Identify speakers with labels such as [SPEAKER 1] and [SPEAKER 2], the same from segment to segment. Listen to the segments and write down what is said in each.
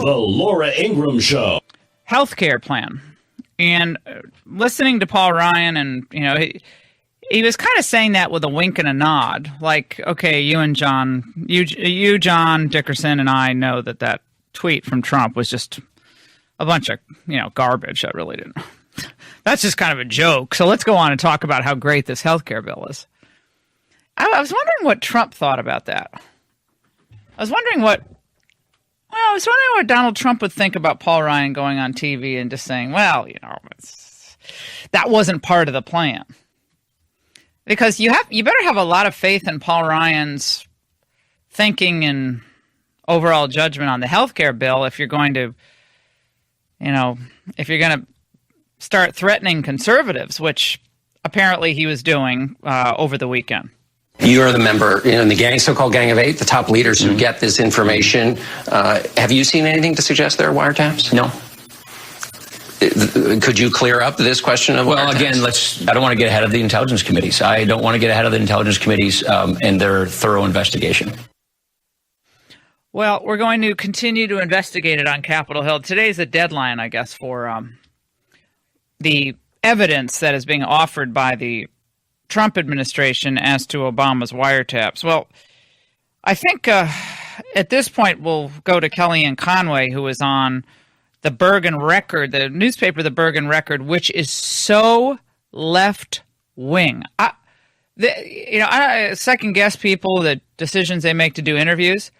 [SPEAKER 1] The Laura Ingraham Show.
[SPEAKER 2] Healthcare plan. And listening to Paul Ryan, and, you know, he was kind of saying that with a wink and a nod. Like, okay, you, John Dickerson, and I know that tweet from Trump was just a bunch of, you know, garbage. That really didn't. That's just kind of a joke. So let's go on and talk about how great this healthcare bill is. I was wondering what Trump thought about that. I was wondering what Donald Trump would think about Paul Ryan going on TV and just saying, well, you know, that wasn't part of the plan. Because you better have a lot of faith in Paul Ryan's thinking and overall judgment on the healthcare bill if you're going to, you know, start threatening conservatives, which apparently he was doing over the weekend.
[SPEAKER 3] You're the member in the so-called Gang of Eight, the top leaders who get this information. Have you seen anything to suggest there are wiretaps?
[SPEAKER 4] No.
[SPEAKER 3] Could you clear up this question of wiretaps?
[SPEAKER 4] Again, I don't want to get ahead of the intelligence committees. I don't want to get ahead of the intelligence committees and their thorough investigation.
[SPEAKER 2] Well, we're going to continue to investigate it on Capitol Hill. Today's the deadline, I guess, for the evidence that is being offered by the Trump administration as to Obama's wiretaps. Well, I think at this point we'll go to Kellyanne Conway, who is on the Bergen Record, the newspaper The Bergen Record, which is so left-wing. I second-guess people, the decisions they make to do interviews.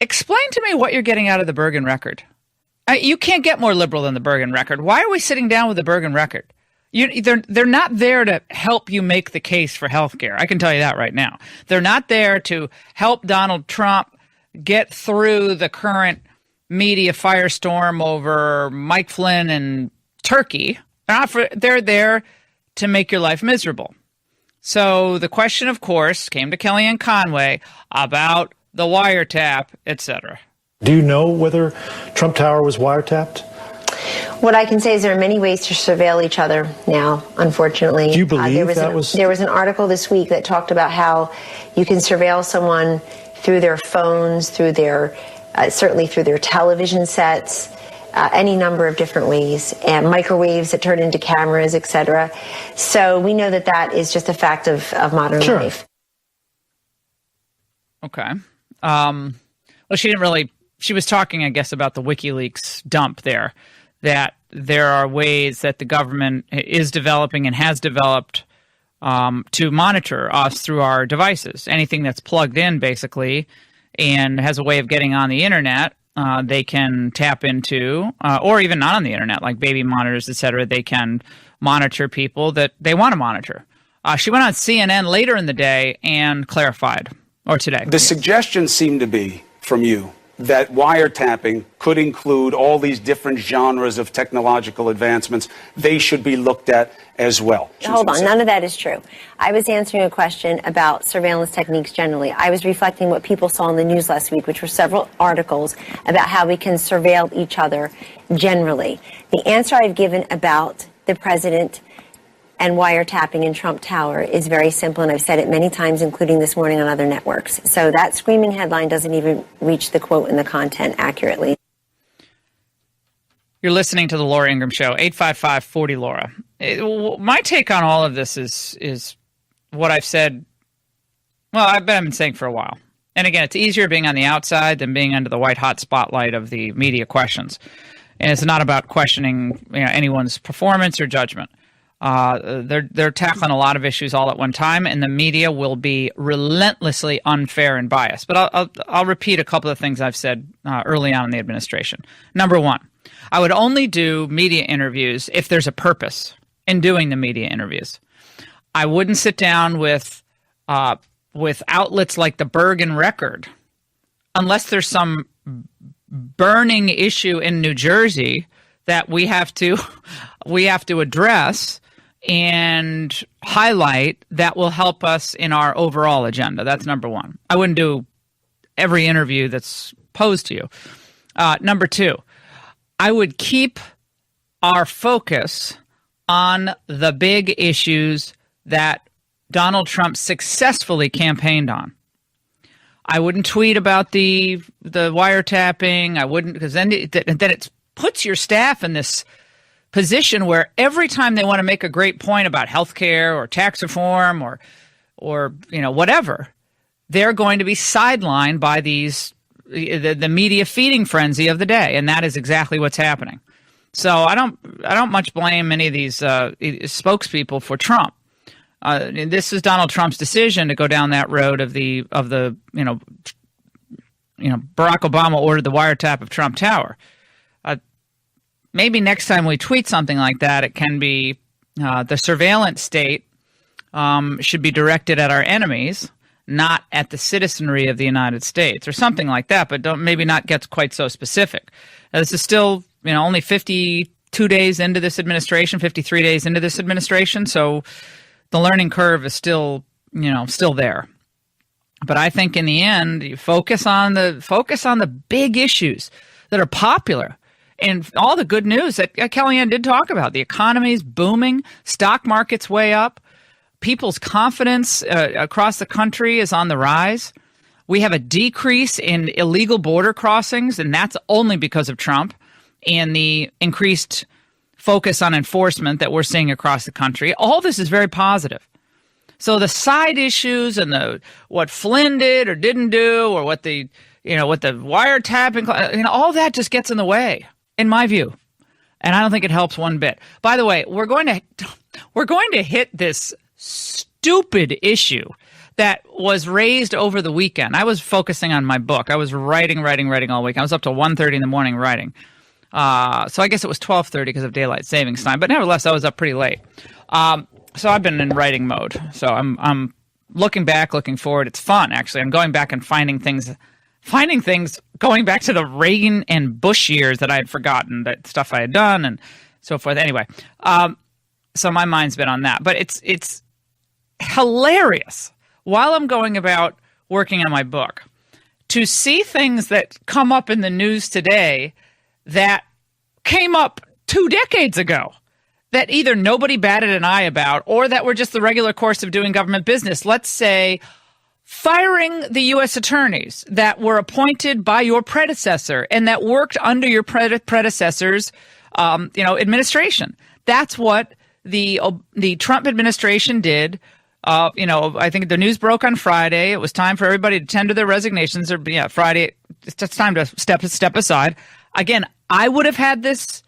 [SPEAKER 2] Explain to me what you're getting out of the Bergen Record. You can't get more liberal than the Bergen Record. Why are we sitting down with the Bergen Record? They're not there to help you make the case for health care. I can tell you that right now. They're not there to help Donald Trump get through the current media firestorm over Mike Flynn and Turkey. They're there to make your life miserable. So the question, of course, came to Kellyanne Conway about the wiretap, etc.
[SPEAKER 5] Do you know whether Trump Tower was wiretapped?
[SPEAKER 6] What I can say is there are many ways to surveil each other now, unfortunately.
[SPEAKER 5] Do you believe
[SPEAKER 6] there was an article this week that talked about how you can surveil someone through their phones, through their certainly through their television sets, any number of different ways, and microwaves that turn into cameras, etc. So we know that is just a fact of modern life.
[SPEAKER 2] Okay. Well, she was talking, I guess, about the WikiLeaks dump there, that there are ways that the government is developing and has developed to monitor us through our devices. Anything that's plugged in, basically, and has a way of getting on the internet, they can tap into, or even not on the internet, like baby monitors, et cetera. They can monitor people that they want to monitor. She went on CNN later in the day and clarified, or today.
[SPEAKER 7] The suggestion seemed to be from you that wiretapping could include all these different genres of technological advancements. They should be looked at as well.
[SPEAKER 6] Hold on, none of that is true. I was answering a question about surveillance techniques generally. I was reflecting what people saw in the news last week, which were several articles about how we can surveil each other generally. The answer I've given about the president and wiretapping in Trump Tower is very simple, and I've said it many times, including this morning on other networks. So that screaming headline doesn't even reach the quote and the content accurately.
[SPEAKER 2] You're listening to the Laura Ingraham Show, 855-40-LAURA. My take on all of this is what I've said, well, I've been saying for a while. And again, it's easier being on the outside than being under the white-hot spotlight of the media questions. And it's not about questioning anyone's performance or judgment. They're tackling a lot of issues all at one time, and the media will be relentlessly unfair and biased. But I'll repeat a couple of things I've said early on in the administration. Number one, I would only do media interviews if there's a purpose in doing the media interviews. I wouldn't sit down with outlets like the Bergen Record unless there's some burning issue in New Jersey that we have to address and highlight that will help us in our overall agenda. That's number one. I wouldn't do every interview that's posed to you. Number two, I would keep our focus on the big issues that Donald Trump successfully campaigned on. I wouldn't tweet about the wiretapping. I wouldn't, because then it puts your staff in this position where every time they want to make a great point about healthcare or tax reform or whatever, they're going to be sidelined by the media feeding frenzy of the day, and that is exactly what's happening. So I don't much blame any of these spokespeople for Trump. This is Donald Trump's decision to go down that road of the Barack Obama ordered the wiretap of Trump Tower. Maybe next time we tweet something like that, it can be the surveillance state should be directed at our enemies, not at the citizenry of the United States, or something like that. But maybe not get quite so specific. This is still only 52 days into this administration, 53 days into this administration, so the learning curve is still there. But I think in the end, you focus on the big issues that are popular. And all the good news that Kellyanne did talk about. The economy's booming, stock market's way up, people's confidence across the country is on the rise. We have a decrease in illegal border crossings, and that's only because of Trump and the increased focus on enforcement that we're seeing across the country. All this is very positive. So the side issues and what Flynn did or didn't do, or what the wiretapping, all that just gets in the way, in my view. And I don't think it helps one bit. By the way, we're going to hit this stupid issue that was raised over the weekend. I was focusing on my book. I was writing all week. I was up till 1:30 in the morning writing. So I guess it was 12:30 because of daylight savings time. But nevertheless, I was up pretty late. So I've been in writing mode. So I'm looking back, looking forward. It's fun, actually. I'm going back and finding things going back to the Reagan and Bush years that I had forgotten, that stuff I had done and so forth. Anyway, so my mind's been on that. But it's hilarious while I'm going about working on my book to see things that come up in the news today that came up 2 decades ago, that either nobody batted an eye about or that were just the regular course of doing government business. Let's say firing the U.S. attorneys that were appointed by your predecessor and that worked under your predecessor's administration. That's what the Trump administration did. I think the news broke on Friday. It was time for everybody to tender their resignations. Friday, it's time to step aside. Again, I would have had this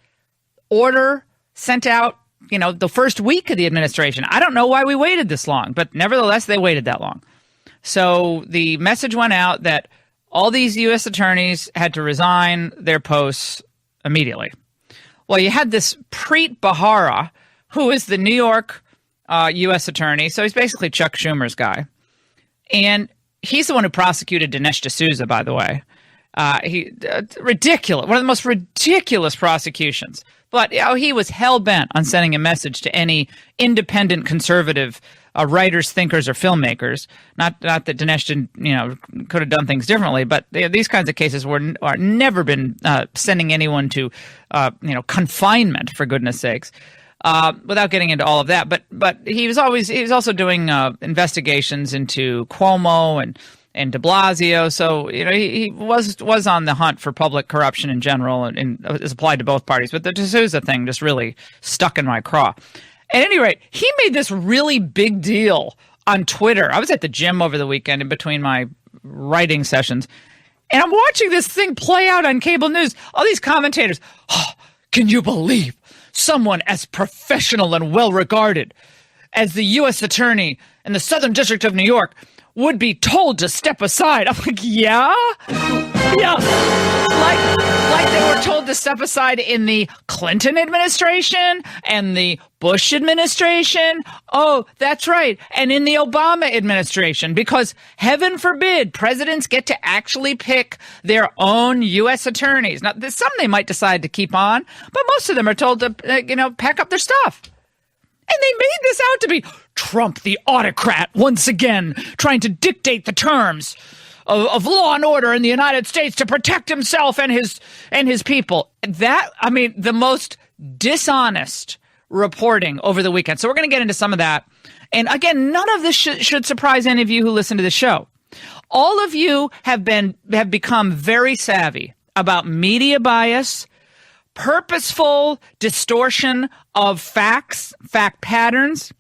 [SPEAKER 2] order sent out, the first week of the administration. I don't know why we waited this long, but nevertheless, they waited that long. So the message went out that all these U.S. attorneys had to resign their posts immediately. Well, you had this Preet Bharara, who is the New York U.S. attorney. So he's basically Chuck Schumer's guy. And he's the one who prosecuted Dinesh D'Souza, by the way. Ridiculous. One of the most ridiculous prosecutions. But he was hell-bent on sending a message to any independent conservative writers, thinkers, or filmmakers. Not that Dinesh didn't, could have done things differently, but these kinds of cases are never been sending anyone to, confinement, for goodness sakes. Without getting into all of that, but he was also doing investigations into Cuomo and de Blasio. So he was on the hunt for public corruption in general, and is applied to both parties. But the D'Souza thing just really stuck in my craw. At any rate, he made this really big deal on Twitter. I was at the gym over the weekend in between my writing sessions, and I'm watching this thing play out on cable news. All these commentators, can you believe someone as professional and well-regarded as the U.S. attorney in the Southern District of New York would be told to step aside? I'm like, yeah, like they were told to step aside in the Clinton administration and the Bush administration. Oh, that's right. And in the Obama administration, because heaven forbid presidents get to actually pick their own U.S. attorneys. Now, some they might decide to keep on, but most of them are told to, pack up their stuff. And they made this out to be Trump, the autocrat, once again, trying to dictate the terms of law and order in the United States to protect himself and his people. The most dishonest reporting over the weekend. So we're going to get into some of that. And again, none of this should surprise any of you who listen to the show. All of you have become very savvy about media bias, purposeful distortion of facts, fact patterns,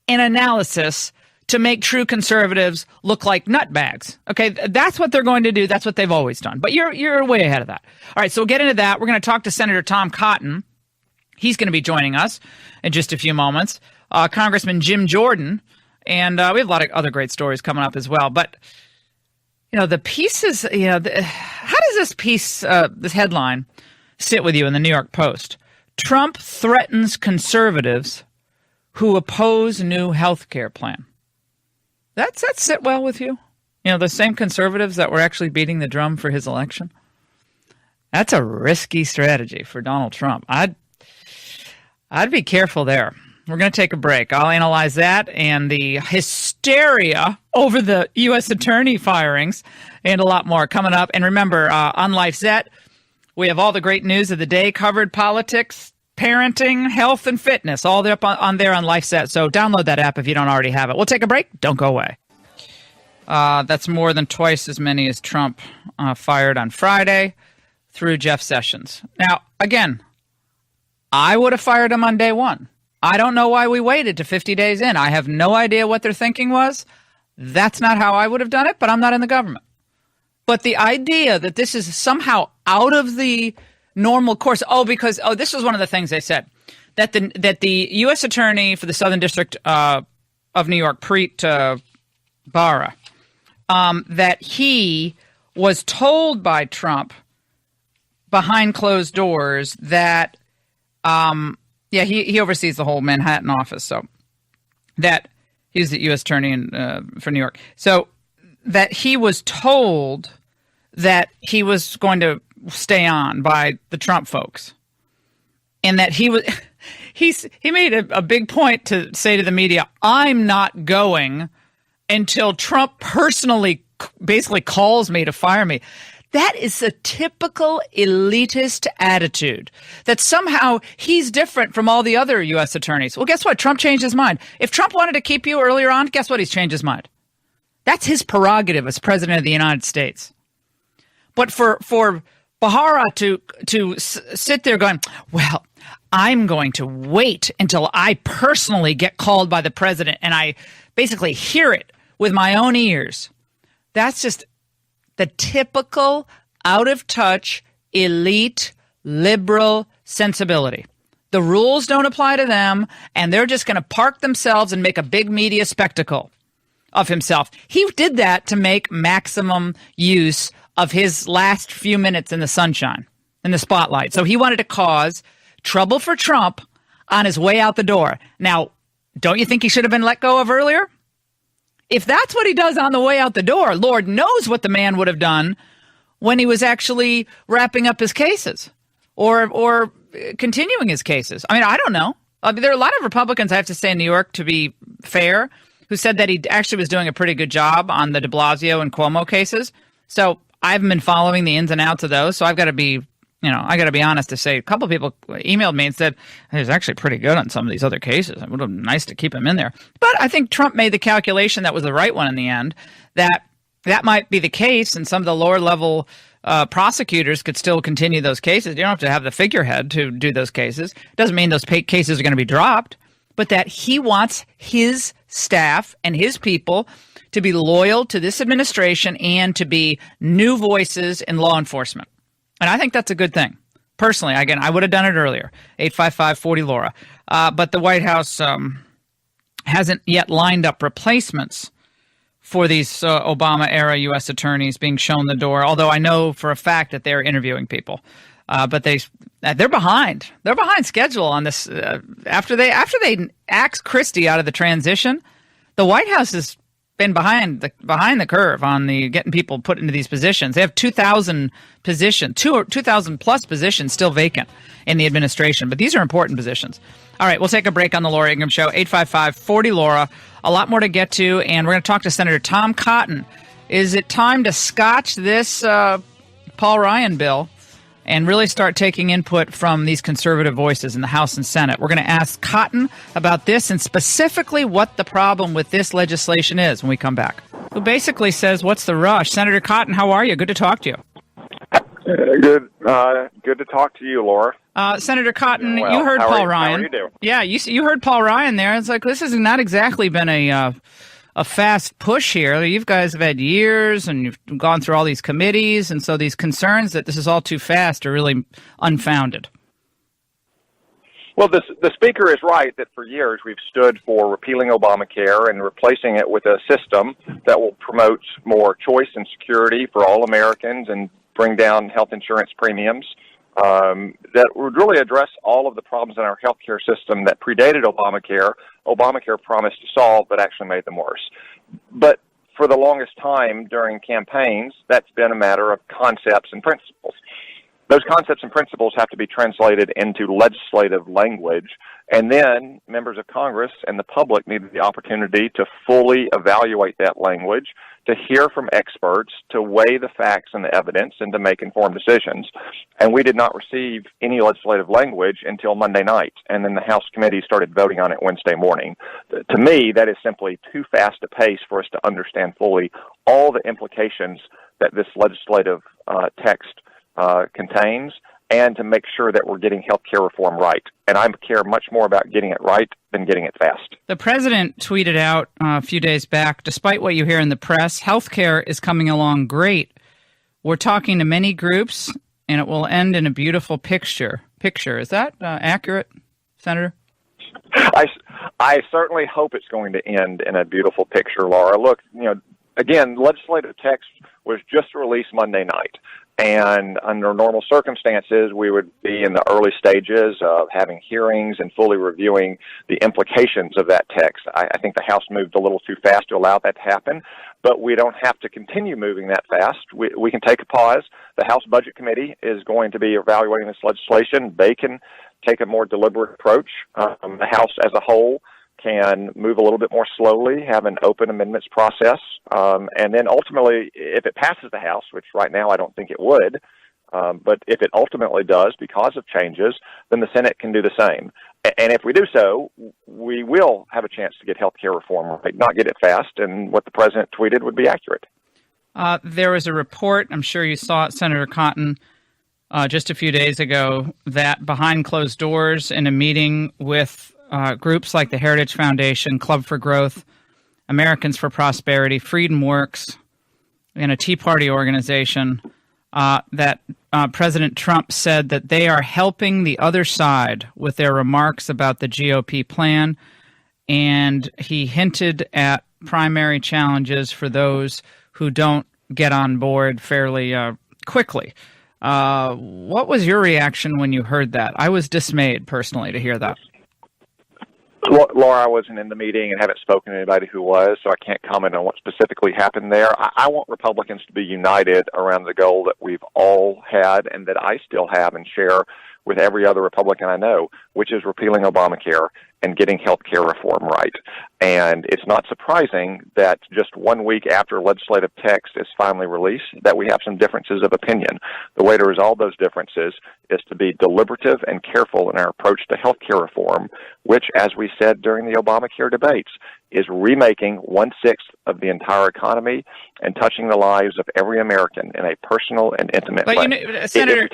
[SPEAKER 2] and analysis to make true conservatives look like nutbags. Okay, that's what they're going to do. That's what they've always done. But you're way ahead of that. All right, so we'll get into that. We're going to talk to Senator Tom Cotton. He's going to be joining us in just a few moments. Congressman Jim Jordan, and we have a lot of other great stories coming up as well. But the pieces, how does this piece, this headline, sit with you in the New York Post? Trump threatens conservatives who oppose new health care plan. Does that sit well with you? The same conservatives that were actually beating the drum for his election. That's a risky strategy for Donald Trump. I'd be careful there. We're going to take a break. I'll analyze that and the hysteria over the U.S. attorney firings and a lot more coming up. And remember, on Life Zet, we have all the great news of the day covered: politics, parenting, health, and fitness, all up on there on Life Zet. So download that app if you don't already have it. We'll take a break. Don't go away. That's more than twice as many as Trump fired on Friday through Jeff Sessions. Now, again, I would have fired him on day one. I don't know why we waited to 50 days in. I have no idea what their thinking was. That's not how I would have done it, but I'm not in the government. But the idea that this is somehow out of the normal course, this was one of the things they said, that the U.S. Attorney for the Southern District of New York, Preet Bharara, that he was told by Trump behind closed doors that he oversees the whole Manhattan office, so that he's the U.S. Attorney for New York. So that he was told that he was going to stay on by the Trump folks, and that he made a big point to say to the media, "I'm not going until Trump personally basically calls me to fire me." That is a typical elitist attitude, that somehow he's different from all the other U.S. attorneys. Well, guess what? Trump changed his mind. If Trump wanted to keep you earlier on, guess what? He's changed his mind. That's his prerogative as president of the United States. But for Bharara to sit there going, well, I'm going to wait until I personally get called by the president and I basically hear it with my own ears. That's just the typical out-of-touch, elite, liberal sensibility. The rules don't apply to them, and they're just going to park themselves and make a big media spectacle of himself. He did that to make maximum use of his last few minutes in the sunshine, in the spotlight. So he wanted to cause trouble for Trump on his way out the door. Now, don't you think he should have been let go of earlier? If that's what he does on the way out the door, Lord knows what the man would have done when he was actually wrapping up his cases or continuing his cases. I mean, I don't know. There are a lot of Republicans, I have to say, in New York, to be fair, who said that he actually was doing a pretty good job on the de Blasio and Cuomo cases. So I haven't been following the ins and outs of those. So I've got to be honest to say, a couple of people emailed me and said, he was actually pretty good on some of these other cases. It would have been nice to keep him in there. But I think Trump made the calculation that was the right one in the end, that might be the case, and some of the lower level prosecutors could still continue those cases. You don't have to have the figurehead to do those cases. Doesn't mean those cases are going to be dropped, but that he wants his staff and his people to be loyal to this administration and to be new voices in law enforcement. And I think that's a good thing. Personally, again, I would have done it earlier, 855-40-LAURA. But the White House hasn't yet lined up replacements for these Obama-era U.S. attorneys being shown the door, although I know for a fact that they're interviewing people. But they're behind. They're behind schedule on this. After they axed Christie out of the transition, the White House has been behind the curve on the getting people put into these positions. They have 2,000 positions, 2,000 plus positions still vacant in the administration, but these are important positions. All right, we'll take a break on the Laura Ingraham Show, 855-40-LAURA. A lot more to get to, and we're going to talk to Senator Tom Cotton. Is it time to scotch this Paul Ryan bill and really start taking input from these conservative voices in the House and Senate? We're going to ask Cotton about this and specifically what the problem with this legislation is when we come back. who basically says, what's the rush? Senator Cotton, how are you? Good to talk to you.
[SPEAKER 8] Good to talk to you, Laura.
[SPEAKER 2] Senator Cotton,
[SPEAKER 8] Well,
[SPEAKER 2] you heard Paul Ryan.
[SPEAKER 8] How are you doing?
[SPEAKER 2] Yeah, you heard Paul Ryan there. It's like, this has not exactly been a fast push here. You guys have had years, and you've gone through all these committees, and so these concerns that this is all too fast are really unfounded.
[SPEAKER 8] Well, the Speaker is right that for years we've stood for repealing Obamacare and replacing it with a system that will promote more choice and security for all Americans and bring down health insurance premiums that would really address all of the problems in our healthcare system that predated Obamacare. Obamacare promised to solve, but actually made them worse. But for the longest time during campaigns, that's been a matter of concepts and principles. Those concepts and principles have to be translated into legislative language, and then members of Congress and the public need the opportunity to fully evaluate that language, to hear from experts, to weigh the facts and the evidence, and to make informed decisions. And we did not receive any legislative language until Monday night, and then the House committee started voting on it Wednesday morning. To me, that is simply too fast a pace for us to understand fully all the implications that this legislative text contains, and to make sure that we're getting health care reform right. And I care much more about getting it right than getting it fast.
[SPEAKER 2] The president tweeted out a few days back, despite what you hear in the press, health care is coming along great. We're talking to many groups, and it will end in a beautiful picture. Is that accurate, Senator?
[SPEAKER 8] I certainly hope it's going to end in a beautiful picture, Laura. Look, again, legislative text was just released Monday night. And under normal circumstances, we would be in the early stages of having hearings and fully reviewing the implications of that text. I think the House moved a little too fast to allow that to happen, but we don't have to continue moving that fast. We can take a pause. The House Budget Committee is going to be evaluating this legislation. They can take a more deliberate approach. The House as a whole can move a little bit more slowly, have an open amendments process, and then ultimately, if it passes the House, which right now I don't think it would, but if it ultimately does because of changes, then the Senate can do the same. And if we do so, we will have a chance to get health care reform right, not get it fast, and what the president tweeted would be accurate.
[SPEAKER 2] There was a report, I'm sure you saw it, Senator Cotton, just a few days ago, that behind closed doors in a meeting with groups like the Heritage Foundation, Club for Growth, Americans for Prosperity, Freedom Works, and a Tea Party organization, that President Trump said that they are helping the other side with their remarks about the GOP plan, and he hinted at primary challenges for those who don't get on board fairly quickly. What was your reaction when you heard that? I was dismayed, personally, to hear that.
[SPEAKER 8] Laura, I wasn't in the meeting and haven't spoken to anybody who was, so I can't comment on what specifically happened there. I want Republicans to be united around the goal that we've all had and that I still have and share with every other Republican I know, which is repealing Obamacare and getting health care reform right. And it's not surprising that just 1 week after legislative text is finally released, that we have some differences of opinion. The way to resolve those differences is to be deliberative and careful in our approach to health care reform, which, as we said during the Obamacare debates, is remaking 1/6 of the entire economy and touching the lives of every American in a personal and intimate way.
[SPEAKER 2] Senator,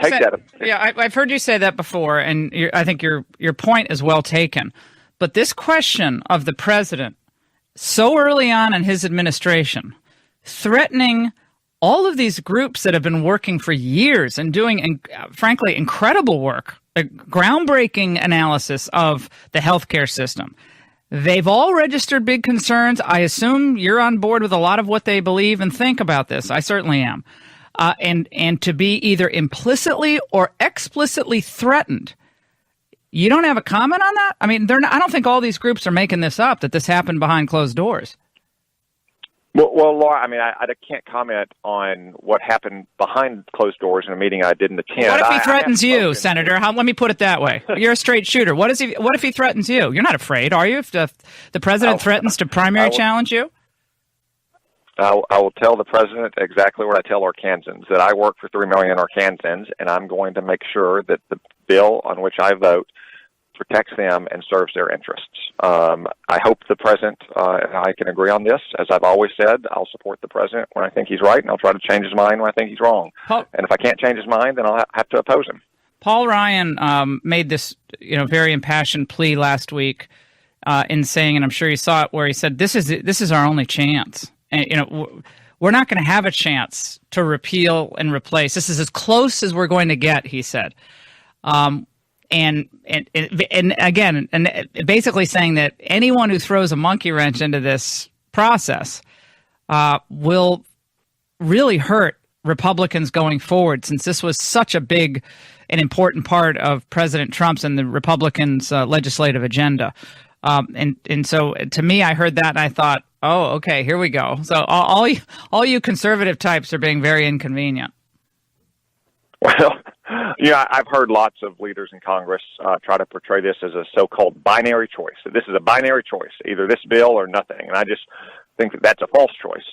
[SPEAKER 2] I've heard you say that before, and I think your point is well taken. But this question of the president, so early on in his administration, threatening all of these groups that have been working for years and doing, frankly, incredible work, a groundbreaking analysis of the healthcare system. They've all registered big concerns. I assume you're on board with a lot of what they believe and think about this. I certainly am. And to be either implicitly or explicitly threatened. You don't have a comment on that? I mean, I don't think all these groups are making this up, that this happened behind closed doors.
[SPEAKER 8] Well, Laura, I mean, I can't comment on what happened behind closed doors in a meeting I didn't attend.
[SPEAKER 2] What if he threatens you, Senator? Let me put it that way. You're a straight shooter. What if he threatens you? You're not afraid, are you? If the president threatens to primary challenge you?
[SPEAKER 8] I will tell the president exactly what I tell Arkansans, that I work for 3 million Arkansans, and I'm going to make sure that the bill on which I vote protects them and serves their interests. I hope the president and I can agree on this. As I've always said, I'll support the president when I think he's right, and I'll try to change his mind when I think he's wrong. And if I can't change his mind, then I'll have to oppose him.
[SPEAKER 2] Paul Ryan made this, very impassioned plea last week in saying, and I'm sure you saw it, where he said, "This is our only chance. And, we're not going to have a chance to repeal and replace. This is as close as we're going to get," he said. And again, basically saying that anyone who throws a monkey wrench into this process will really hurt Republicans going forward, since this was such a big and important part of President Trump's and the Republicans' legislative agenda. And so to me, I heard that and I thought, oh, okay, here we go. So all you conservative types are being very inconvenient.
[SPEAKER 8] Well, I've heard lots of leaders in Congress try to portray this as a so-called binary choice. That this is a binary choice, either this bill or nothing. And I just think that that's a false choice.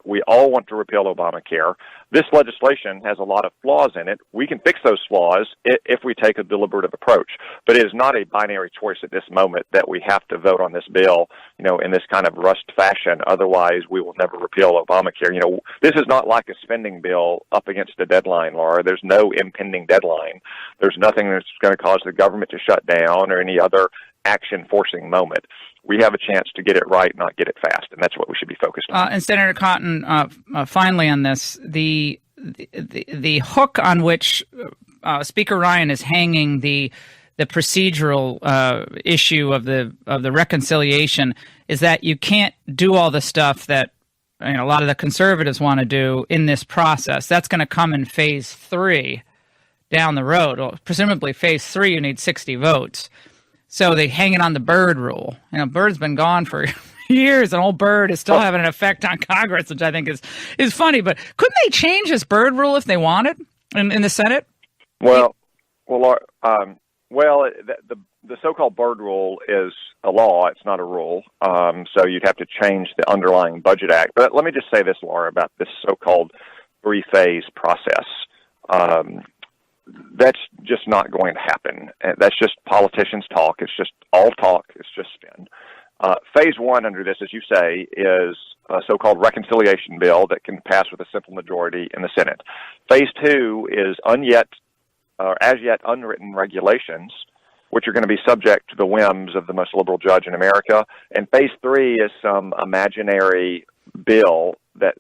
[SPEAKER 8] We all want to repeal Obamacare. This legislation has a lot of flaws in it. We can fix those flaws if we take a deliberative approach. But it is not a binary choice at this moment that we have to vote on this bill, in this kind of rushed fashion. Otherwise, we will never repeal Obamacare. This is not like a spending bill up against a deadline, Laura. There's no impending deadline. There's nothing that's going to cause the government to shut down or any other action-forcing moment. We have a chance to get it right, not get it fast, and that's what we should be focused on.
[SPEAKER 2] And Senator Cotton, finally on this, the hook on which Speaker Ryan is hanging the procedural issue of the reconciliation is that you can't do all the stuff that a lot of the conservatives want to do in this process. That's going to come in phase 3 down the road. Well, presumably phase 3, you need 60 votes. So they hanging on the Byrd rule. Byrd's been gone for years, and old Byrd is still having an effect on Congress, which I think is funny. But couldn't they change this Byrd rule if they wanted in the Senate?
[SPEAKER 8] Well, the so-called Byrd rule is a law. It's not a rule. So you'd have to change the underlying Budget Act. But let me just say this, Laura, about this so-called 3-phase process. That's just not going to happen. That's just politicians' talk. It's just all talk. It's just spin. Phase 1 under this, as you say, is a so-called reconciliation bill that can pass with a simple majority in the Senate. Phase 2 is as yet unwritten regulations, which are going to be subject to the whims of the most liberal judge in America. And Phase 3 is some imaginary bill that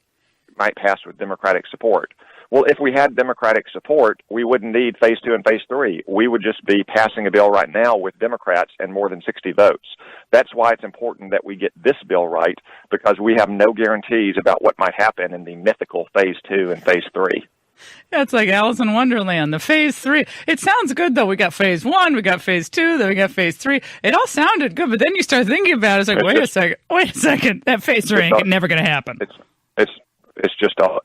[SPEAKER 8] might pass with Democratic support. Well, if we had Democratic support, we wouldn't need Phase 2 and Phase 3. We would just be passing a bill right now with Democrats and more than 60 votes. That's why it's important that we get this bill right, because we have no guarantees about what might happen in the mythical Phase 2 and Phase 3.
[SPEAKER 2] Yeah, it's like Alice in Wonderland, the Phase 3. It sounds good, though. We got Phase 1, we got Phase 2, then we got Phase 3. It all sounded good, but then you start thinking about it. It's like, wait a second. That Phase 3 ain't never going to happen.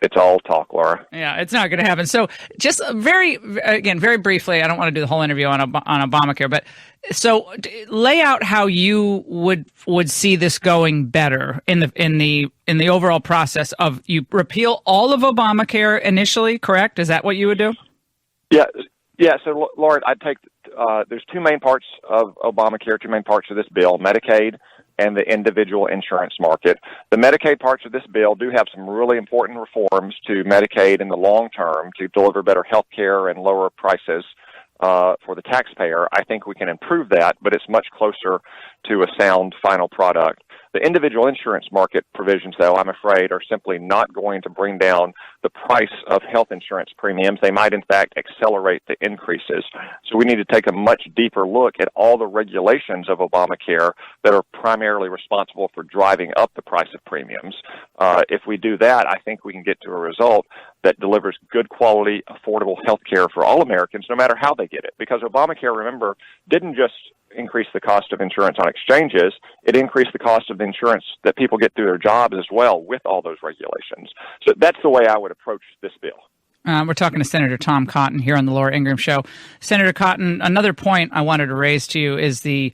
[SPEAKER 8] It's all talk, Laura.
[SPEAKER 2] Yeah, it's not going to happen. So just very briefly, I don't want to do the whole interview on Obamacare, but so lay out how you would see this going better in the overall process of you repeal all of Obamacare initially, correct? Is that what you would do?
[SPEAKER 8] Yeah. So, Laura, I'd take there's two main parts of Obamacare, two main parts of this bill: Medicaid and the individual insurance market. The Medicaid parts of this bill do have some really important reforms to Medicaid in the long term to deliver better health care and lower prices for the taxpayer. I think we can improve that, but it's much closer to a sound final product. The individual insurance market provisions, though, I'm afraid, are simply not going to bring down the price of health insurance premiums. They might, in fact, accelerate the increases. So we need to take a much deeper look at all the regulations of Obamacare that are primarily responsible for driving up the price of premiums. If we do that, I think we can get to a result that delivers good quality, affordable health care for all Americans, no matter how they get it. Because Obamacare, remember, didn't just increase the cost of insurance on exchanges, it increased the cost of the insurance that people get through their jobs as well with all those regulations. So that's the way I would approach this bill.
[SPEAKER 2] We're talking to Senator Tom Cotton here on the Laura Ingraham Show. Senator Cotton, another point I wanted to raise to you is the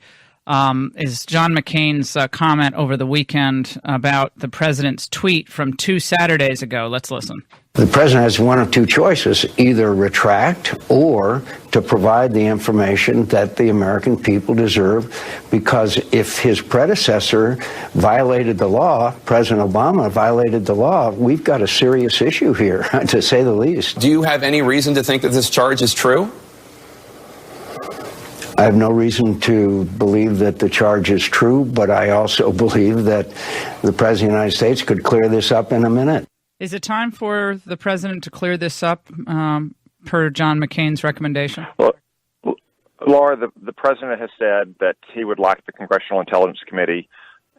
[SPEAKER 2] is John McCain's comment over the weekend about the president's tweet from 2 Saturdays ago. Let's listen.
[SPEAKER 9] The president has one of two choices, either retract or to provide the information that the American people deserve, because if his predecessor violated the law, President Obama violated the law, we've got a serious issue here, to say the least.
[SPEAKER 10] Do you have any reason to think that this charge is true?
[SPEAKER 9] I have no reason to believe that the charge is true, but I also believe that the President of the United States could clear this up in a minute.
[SPEAKER 2] Is it time for the president to clear this up per John McCain's recommendation?
[SPEAKER 8] Well, Laura, the president has said that he would like the Congressional Intelligence Committee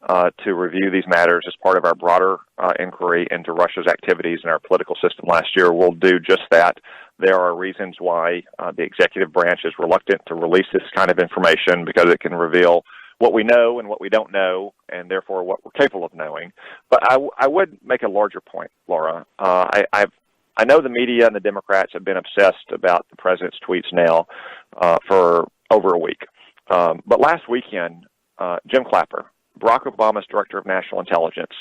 [SPEAKER 8] to review these matters as part of our broader inquiry into Russia's activities in our political system last year. We'll do just that. There are reasons why the executive branch is reluctant to release this kind of information, because it can reveal what we know and what we don't know, and therefore what we're capable of knowing. But I would make a larger point, Laura. I know the media and the Democrats have been obsessed about the president's tweets now for over a week. But last weekend, Jim Clapper, Barack Obama's director of national intelligence,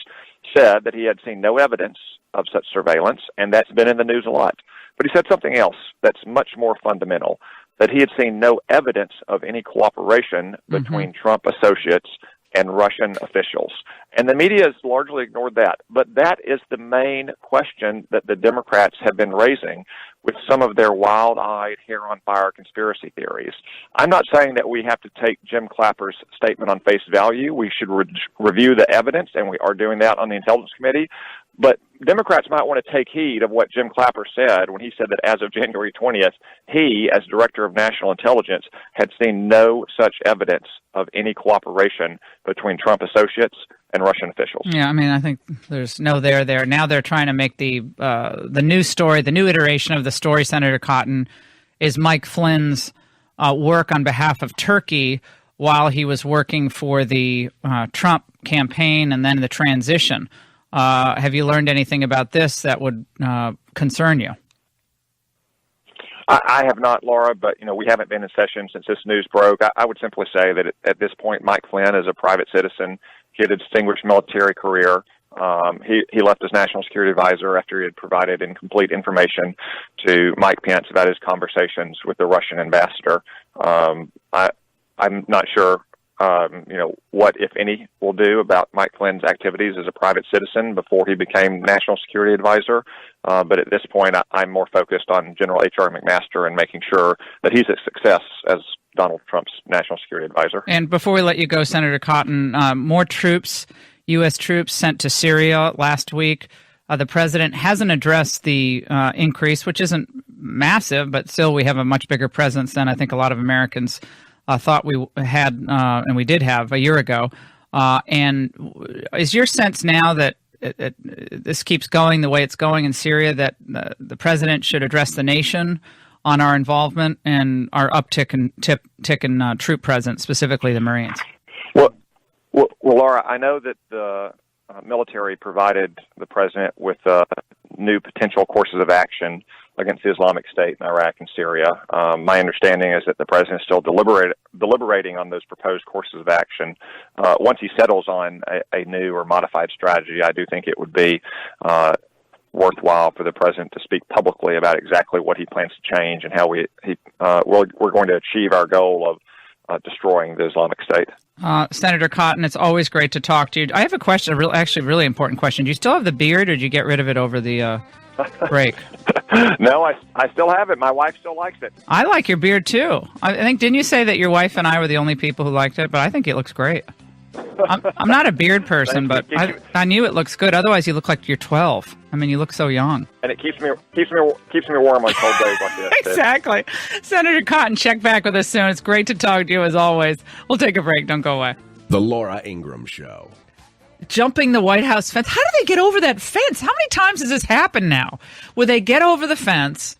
[SPEAKER 8] said that he had seen no evidence of such surveillance, and that's been in the news a lot. But he said something else that's much more fundamental, that he had seen no evidence of any cooperation between Trump associates and Russian officials. And the media has largely ignored that. But that is the main question that the Democrats have been raising with some of their wild-eyed, hair-on-fire conspiracy theories. I'm not saying that we have to take Jim Clapper's statement on face value. We should review the evidence, and we are doing that on the Intelligence Committee. But Democrats might want to take heed of what Jim Clapper said when he said that as of January 20th, he, as Director of National Intelligence, had seen no such evidence of any cooperation between Trump associates and Russian officials.
[SPEAKER 2] Yeah, I mean, I think there's no there there. Now they're trying to make the new story, the new iteration of the story, Senator Cotton, is Mike Flynn's work on behalf of Turkey while he was working for the Trump campaign and then the transition. Have you learned anything about this that would concern you?
[SPEAKER 8] I have not, Laura, but we haven't been in session since this news broke. I would simply say that at this point, Mike Flynn is a private citizen. He had a distinguished military career. He left as national security advisor after he had provided incomplete information to Mike Pence about his conversations with the Russian ambassador. I'm not sure what, if any, we'll do about Mike Flynn's activities as a private citizen before he became national security advisor. But at this point, I'm more focused on General H.R. McMaster and making sure that he's a success as Donald Trump's national security advisor.
[SPEAKER 2] And before we let you go, Senator Cotton, more troops, U.S. troops sent to Syria last week. The president hasn't addressed the increase, which isn't massive, but still we have a much bigger presence than I think a lot of Americans thought we had, and we did have a year ago. And is your sense now that this keeps going the way it's going in Syria, that the president should address the nation on our involvement and our uptick in troop presence, specifically the Marines?
[SPEAKER 8] Well, Laura, I know that the military provided the president with new potential courses of action against the Islamic State in Iraq and Syria. My understanding is that the president is still deliberating on those proposed courses of action. Once he settles on a new or modified strategy, I do think it would be worthwhile for the president to speak publicly about exactly what he plans to change and how we're going to achieve our goal of destroying the Islamic State.
[SPEAKER 2] Senator Cotton, it's always great to talk to you. I have a question, actually a really important question. Do you still have the beard, or did you get rid of it over the break?
[SPEAKER 8] No, I still have it. My wife still likes it.
[SPEAKER 2] I like your beard, too. I think, didn't you say that your wife and I were the only people who liked it? But I think it looks great. I'm not a beard person, but I knew it looks good. Otherwise, you look like you're 12. I mean, you look so young.
[SPEAKER 8] And it keeps me warm on cold days like this.
[SPEAKER 2] Exactly. Senator Cotton, check back with us soon. It's great to talk to you as always. We'll take a break. Don't go away.
[SPEAKER 1] The Laura Ingraham Show.
[SPEAKER 2] Jumping the White House fence. How do they get over that fence? How many times has this happened now? Where they get over the fence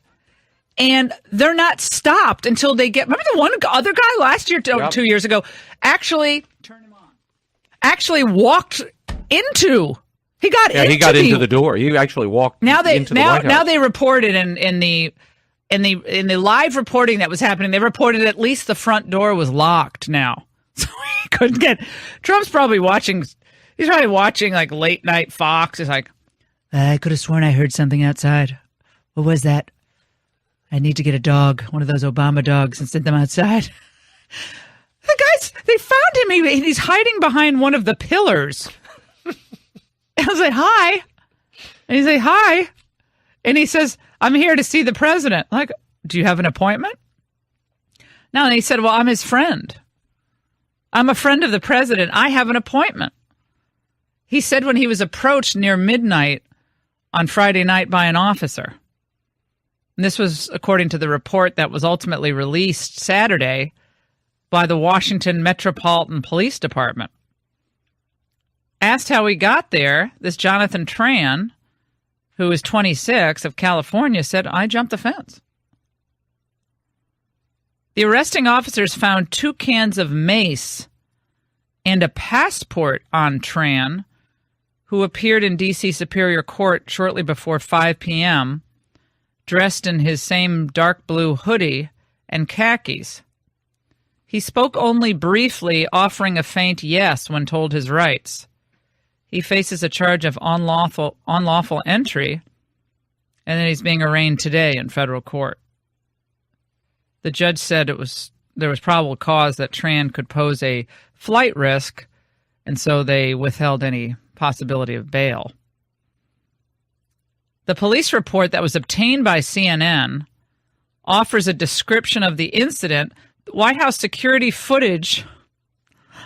[SPEAKER 2] and they're not stopped until they get. Remember the one other guy last year, 2 years ago, actually walked into. He got
[SPEAKER 11] into the door. He actually walked into the White House.
[SPEAKER 2] Now they reported in the live reporting that was happening. They reported at least the front door was locked now. So he couldn't get. Trump's probably watching. He's probably watching like late night Fox. He's like, I could have sworn I heard something outside. What was that? I need to get a dog, one of those Obama dogs, and send them outside. The guys, they found him. He's hiding behind one of the pillars. I was like, hi. And he's like, hi. And he says, I'm here to see the president. I'm like, do you have an appointment? No. And he said, well, I'm his friend. I'm a friend of the president. I have an appointment. He said when he was approached near midnight on Friday night by an officer. And this was according to the report that was ultimately released Saturday by the Washington Metropolitan Police Department. Asked how he got there, this Jonathan Tran, who is 26 of California, said, I jumped the fence. The arresting officers found 2 cans of mace and a passport on Tran, who appeared in D.C. Superior Court shortly before 5 p.m., dressed in his same dark blue hoodie and khakis. He spoke only briefly, offering a faint yes when told his rights. He faces a charge of unlawful entry, and then he's being arraigned today in federal court. The judge said there was probable cause that Tran could pose a flight risk, and so they withheld any possibility of bail. The police report that was obtained by CNN offers a description of the incident. White House security footage,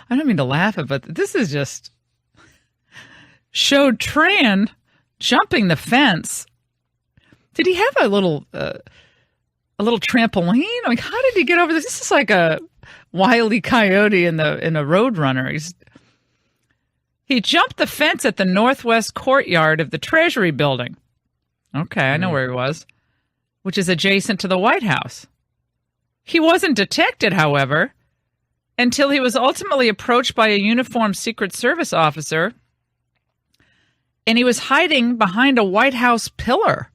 [SPEAKER 2] I don't mean to laugh at, but this is just, showed Tran jumping the fence. Did he have a little trampoline? I mean, how did he get over this? This is like a Wile E. Coyote in a Roadrunner. He jumped the fence at the northwest courtyard of the Treasury building. Okay, I know where he was, which is adjacent to the White House. He wasn't detected, however, until he was ultimately approached by a uniformed Secret Service officer, and he was hiding behind a White House pillar.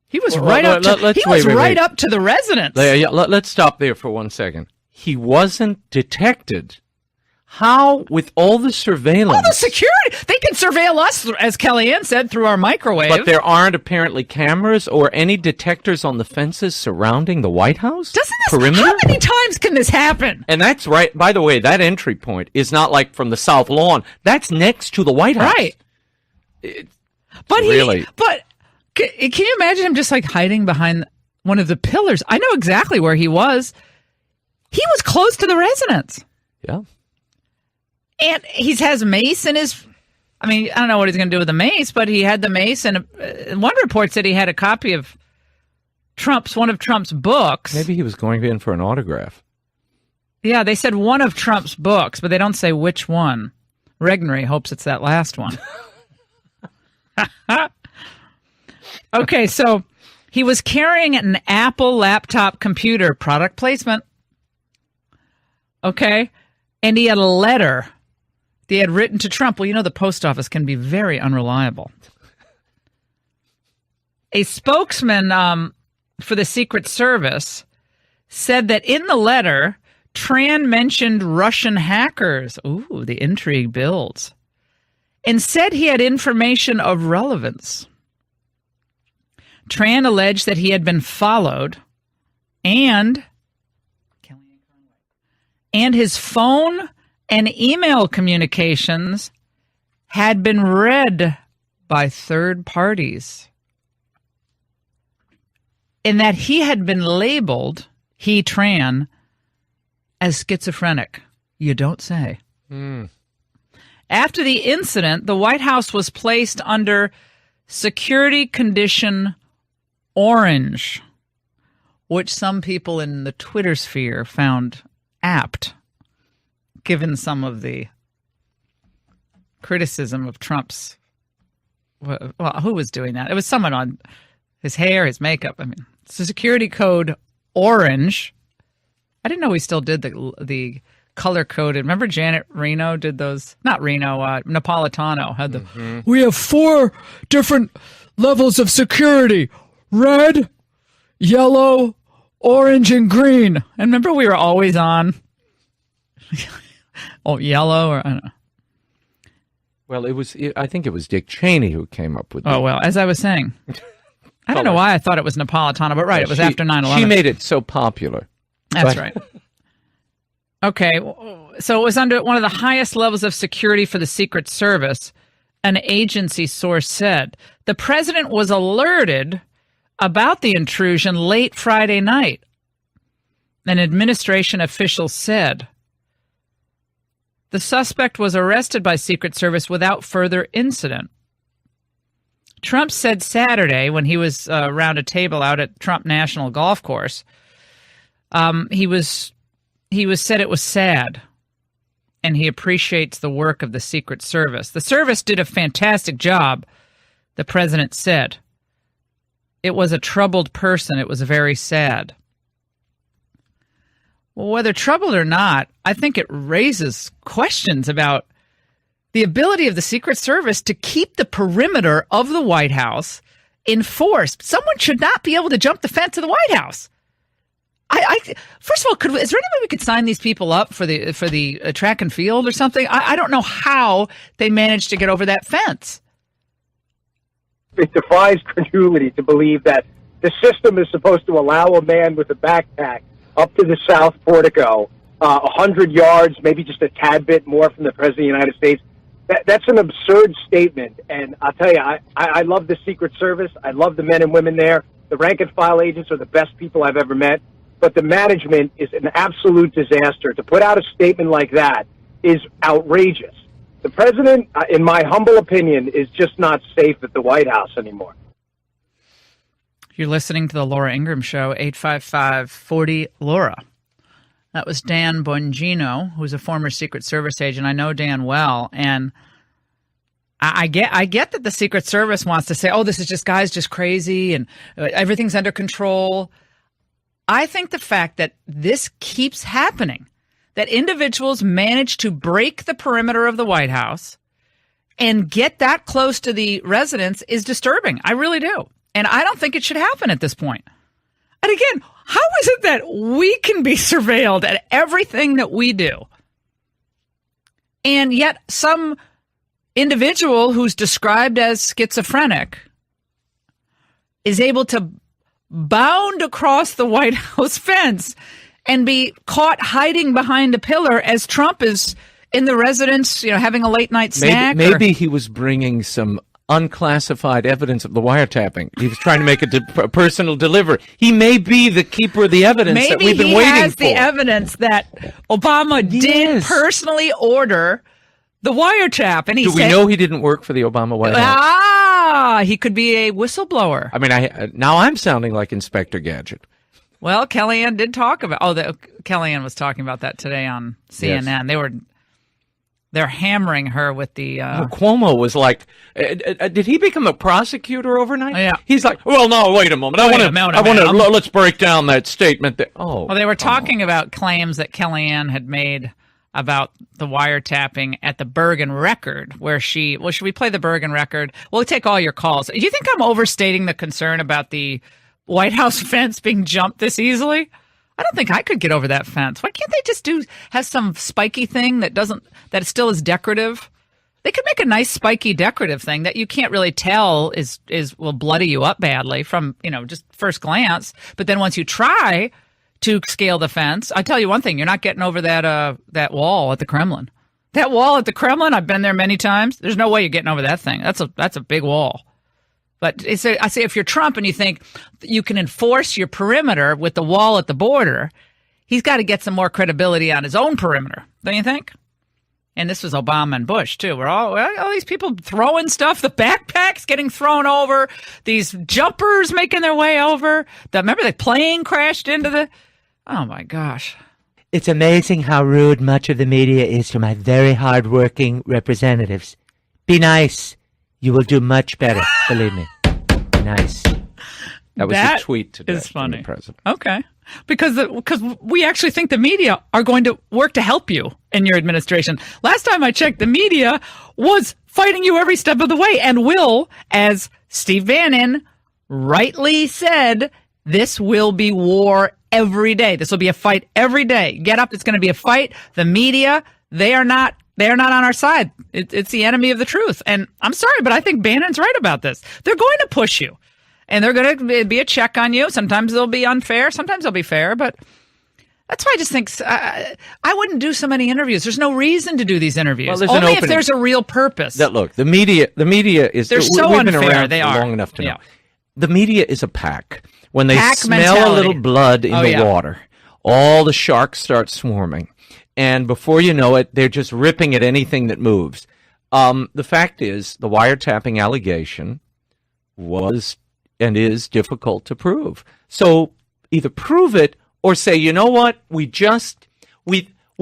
[SPEAKER 2] He was right up to the residence.
[SPEAKER 11] Let's stop there for 1 second. He wasn't detected. How, with all the surveillance?
[SPEAKER 2] All the security. They can surveil us, as Kellyanne said, through our microwave.
[SPEAKER 11] But there aren't apparently cameras or any detectors on the fences surrounding the White House? Perimeter?
[SPEAKER 2] How many times can this happen?
[SPEAKER 11] And that's right. By the way, that entry point is not like from the South Lawn. That's next to the White House.
[SPEAKER 2] Right. But can you imagine him just like hiding behind one of the pillars? I know exactly where he was. He was close to the residence.
[SPEAKER 11] Yeah.
[SPEAKER 2] And he has mace in his, I mean, I don't know what he's going to do with the mace, but he had the mace, and one report said he had a copy of one of Trump's books.
[SPEAKER 11] Maybe he was going in for an autograph.
[SPEAKER 2] Yeah, they said one of Trump's books, but they don't say which one. Regnery hopes it's that last one. Okay, so he was carrying an Apple laptop computer, product placement. Okay, and he had a letter they had written to Trump. Well, you know, the post office can be very unreliable. A spokesman for the Secret Service said that in the letter, Tran mentioned Russian hackers. Ooh, the intrigue builds. And said he had information of relevance. Tran alleged that he had been followed and his phone and email communications had been read by third parties. And that he had been labeled, Tran, as schizophrenic. You don't say. After the incident, the White House was placed under security condition orange, which some people in the Twitter sphere found apt, given some of the criticism of Trump's. Well, who was doing that? It was someone on his hair, his makeup. I mean, it's a security code orange. I didn't know we still did the color coded. Remember Janet Reno did those? Not Reno, Napolitano had the. We have 4 different levels of security: red, yellow, orange, and green. And remember, we were always on. Oh, yellow, or I don't know.
[SPEAKER 11] Well, I think it was Dick Cheney who came up with it.
[SPEAKER 2] Oh, well, as I was saying. I don't know why I thought it was Napolitano, but right, it was after 9/11.
[SPEAKER 11] She made it so popular.
[SPEAKER 2] That's right. Okay, so it was under one of the highest levels of security for the Secret Service, an agency source said. The president was alerted about the intrusion late Friday night, an administration official said. The suspect was arrested by Secret Service without further incident. Trump said Saturday when he was around a table out at Trump National Golf Course, he said it was sad, and he appreciates the work of the Secret Service. The service did a fantastic job, the president said. It was a troubled person. It was very sad. Well, whether troubled or not, I think it raises questions about the ability of the Secret Service to keep the perimeter of the White House enforced. Someone should not be able to jump the fence of the White House. First of all, is there any way we could sign these people up for the track and field or something? I don't know how they managed to get over that fence.
[SPEAKER 12] It defies credulity to believe that the system is supposed to allow a man with a backpack up to the South Portico, 100 yards, maybe just a tad bit more from the President of the United States. That's an absurd statement, and I'll tell you, I love the Secret Service. I love the men and women there. The rank-and-file agents are the best people I've ever met, but the management is an absolute disaster. To put out a statement like that is outrageous. The president, in my humble opinion, is just not safe at the White House anymore.
[SPEAKER 2] You're listening to the Laura Ingraham Show, 855-40-LAURA. That was Dan Bongino, who's a former Secret Service agent. I know Dan well, and I get that the Secret Service wants to say, oh, this is just guys just crazy and everything's under control. I think the fact that this keeps happening, that individuals manage to break the perimeter of the White House and get that close to the residents is disturbing. I really do. And I don't think it should happen at this point. And again, how is it that we can be surveilled at everything that we do? And yet some individual who's described as schizophrenic is able to bound across the White House fence and be caught hiding behind a pillar as Trump is in the residence, having a late night snack.
[SPEAKER 11] Maybe he was bringing some unclassified evidence of the wiretapping. He was trying to make a personal delivery. He may be the keeper of the evidence that we've been waiting for.
[SPEAKER 2] Maybe he has the evidence that Obama did personally order the wiretap. And
[SPEAKER 11] Do we know he didn't work for the Obama White House?
[SPEAKER 2] He could be a whistleblower.
[SPEAKER 11] I mean, now I'm sounding like Inspector Gadget.
[SPEAKER 2] Well, Kellyanne did talk about. Kellyanne was talking about that today on CNN. Yes. They're hammering her with the.
[SPEAKER 11] Cuomo was like, did he become a prosecutor overnight?
[SPEAKER 2] Yeah.
[SPEAKER 11] He's like, well, no, wait a moment. Let's break down that statement. Well,
[SPEAKER 2] they were talking about claims that Kellyanne had made about the wiretapping at the Bergen Record, where should we play the Bergen Record? We'll take all your calls. Do you think I'm overstating the concern about the White House fence being jumped this easily? I don't think I could get over that fence. Why can't they just have some spiky thing that still is decorative? They could make a nice spiky decorative thing that you can't really tell will bloody you up badly from, just first glance. But then once you try to scale the fence, I tell you one thing, you're not getting over that wall at the Kremlin. That wall at the Kremlin, I've been there many times. There's no way you're getting over that thing. That's a big wall. But I say if you're Trump and you think you can enforce your perimeter with the wall at the border, he's got to get some more credibility on his own perimeter, don't you think? And this was Obama and Bush, too. We're all these people throwing stuff, the backpacks getting thrown over, these jumpers making their way over. Remember the plane crashed into the... Oh, my gosh.
[SPEAKER 13] It's amazing how rude much of the media is to my very hard-working representatives. Be nice. You will do much better, believe me. Nice.
[SPEAKER 11] That was a tweet today.
[SPEAKER 2] Is funny.
[SPEAKER 11] From the president.
[SPEAKER 2] Okay. Because we actually think the media are going to work to help you in your administration. Last time I checked, the media was fighting you every step of the way and will, as Steve Bannon rightly said, this will be war every day. This will be a fight every day. Get up. It's going to be a fight. The media, They are not on our side. It's the enemy of the truth. And I'm sorry, but I think Bannon's right about this. They're going to push you, and they're going to be a check on you. Sometimes they'll be unfair. Sometimes they'll be fair. But that's why I just think I wouldn't do so many interviews. There's no reason to do these interviews.
[SPEAKER 11] Well,
[SPEAKER 2] only if there's a real purpose.
[SPEAKER 11] Look, the media is.
[SPEAKER 2] They're so
[SPEAKER 11] we've
[SPEAKER 2] unfair.
[SPEAKER 11] Been around
[SPEAKER 2] they
[SPEAKER 11] for
[SPEAKER 2] are
[SPEAKER 11] long enough to know.
[SPEAKER 2] Yeah.
[SPEAKER 11] The media is a pack. When they
[SPEAKER 2] Pack
[SPEAKER 11] smell
[SPEAKER 2] mentality.
[SPEAKER 11] a little blood in the water, all the sharks start swarming. And before you know it, they're just ripping at anything that moves. The fact is, the wiretapping allegation was and is difficult to prove. So either prove it or say, you know what, we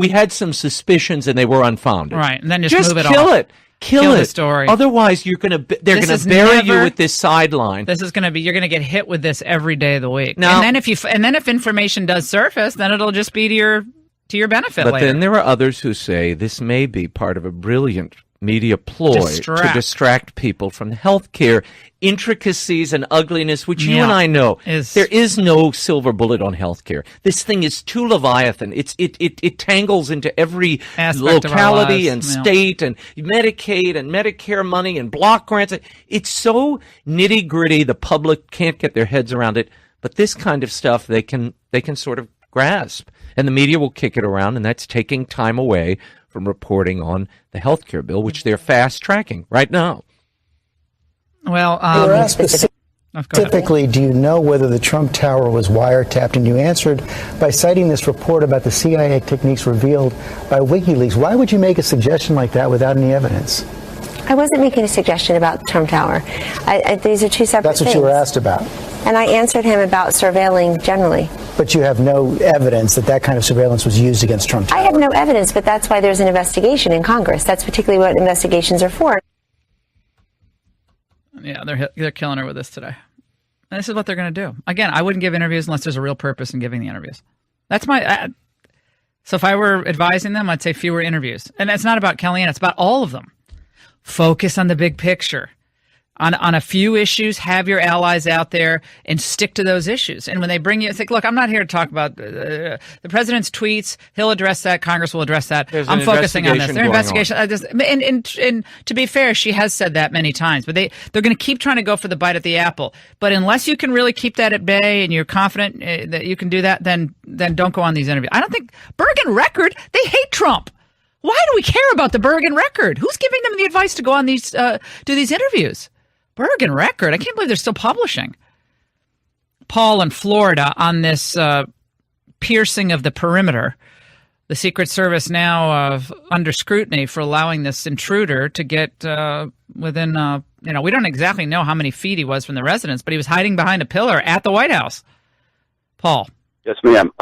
[SPEAKER 11] had some suspicions and they were unfounded.
[SPEAKER 2] Right, and then just move it
[SPEAKER 11] kill
[SPEAKER 2] off.
[SPEAKER 11] it. Kill
[SPEAKER 2] the
[SPEAKER 11] it.
[SPEAKER 2] story.
[SPEAKER 11] Otherwise, they're going to bury you with this sideline.
[SPEAKER 2] This is going to be. You're going to get hit with this every day of the week.
[SPEAKER 11] Now,
[SPEAKER 2] and then if information does surface, then it'll just be to your benefit.
[SPEAKER 11] But
[SPEAKER 2] later.
[SPEAKER 11] then there are others who say this may be part of a brilliant media ploy to distract people from the healthcare intricacies and ugliness, which you and I know. There is no silver bullet on healthcare. This thing is too leviathan. It tangles into every locality and state and Medicaid and Medicare money and block grants. It's so nitty gritty. The public can't get their heads around it. But this kind of stuff they can sort of grasp, and the media will kick it around, and that's taking time away from reporting on the health care bill, which they're fast-tracking right now.
[SPEAKER 2] Well,
[SPEAKER 14] you were asked specifically, do you know whether the Trump Tower was wiretapped? And you answered by citing this report about the CIA techniques revealed by WikiLeaks. Why would you make a suggestion like that without any evidence?
[SPEAKER 6] I wasn't making a suggestion about Trump Tower. These are two separate things.
[SPEAKER 14] That's what you were asked about.
[SPEAKER 6] And I answered him about surveilling generally.
[SPEAKER 14] But you have no evidence that kind of surveillance was used against Trump Tower.
[SPEAKER 6] I have no evidence, but that's why there's an investigation in Congress. That's particularly what investigations are for.
[SPEAKER 2] Yeah, they're killing her with this today. And this is what they're going to do. Again, I wouldn't give interviews unless there's a real purpose in giving the interviews. That's my... so if I were advising them, I'd say fewer interviews. And it's not about Kellyanne. It's about all of them. Focus on the big picture. On a few issues, have your allies out there and stick to those issues. And when they bring you, think, look, I'm not here to talk about the president's tweets. He'll address that. Congress will address that. I'm focusing on this. Their investigation. And to be fair, she has said that many times. But they're going to keep trying to go for the bite at the apple. But unless you can really keep that at bay and you're confident that you can do that, then don't go on these interviews. I don't think Bergen Record. They hate Trump. Why do we care about the Bergen Record? Who's giving them the advice to go on these do these interviews? Bergen Record. I can't believe they're still publishing. Paul in Florida on this piercing of the perimeter. The Secret Service now under scrutiny for allowing this intruder to get within, we don't exactly know how many feet he was from the residence, but he was hiding behind a pillar at the White House. Paul.
[SPEAKER 15] Yes, ma'am.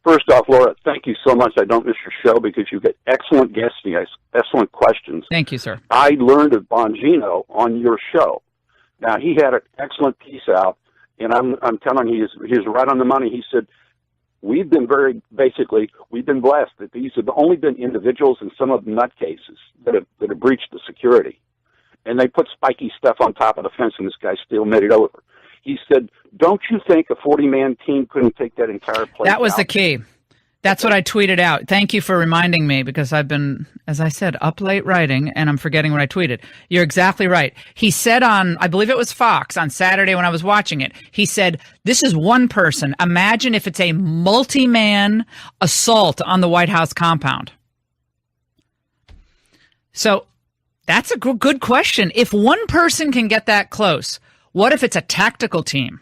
[SPEAKER 15] First off, Laura, thank you so much. I don't miss your show because you get excellent guesting, excellent questions.
[SPEAKER 2] Thank you, sir.
[SPEAKER 15] I learned of Bongino on your show. Now, he had an excellent piece out, and I'm telling you, he's right on the money. He said, we've been blessed that these have only been individuals and some of them nutcases that have breached the security. And they put spiky stuff on top of the fence, and this guy still made it over. He said, don't you think a 40-man team couldn't take that entire place
[SPEAKER 2] That was
[SPEAKER 15] out?
[SPEAKER 2] the key. That's what I tweeted out. Thank you for reminding me because I've been, as I said, up late writing and I'm forgetting what I tweeted. You're exactly right. He said on, I believe it was Fox on Saturday when I was watching it, he said, this is one person. Imagine if it's a multi-man assault on the White House compound. So that's a good question. If one person can get that close, what if it's a tactical team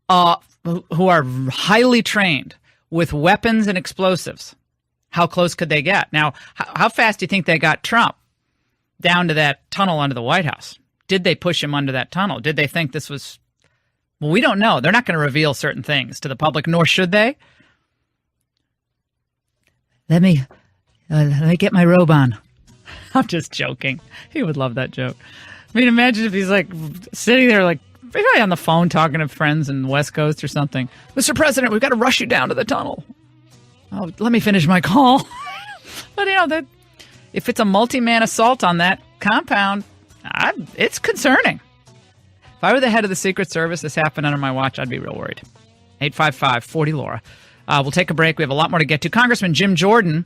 [SPEAKER 2] who are highly trained with weapons and explosives? How close could they get? Now, how fast do you think they got Trump down to that tunnel under the White House? Did they push him under that tunnel? Did they think this was... Well, we don't know. They're not going to reveal certain things to the public, nor should they. Let me get my robe on. I'm just joking. He would love that joke. I mean, imagine if he's like sitting there like maybe on the phone talking to friends in the West Coast or something. Mr. President, we've got to rush you down to the tunnel. Oh, let me finish my call. But, if it's a multi-man assault on that compound, it's concerning. If I were the head of the Secret Service, this happened under my watch, I'd be real worried. 855-40-LAURA. We'll take a break. We have a lot more to get to. Congressman Jim Jordan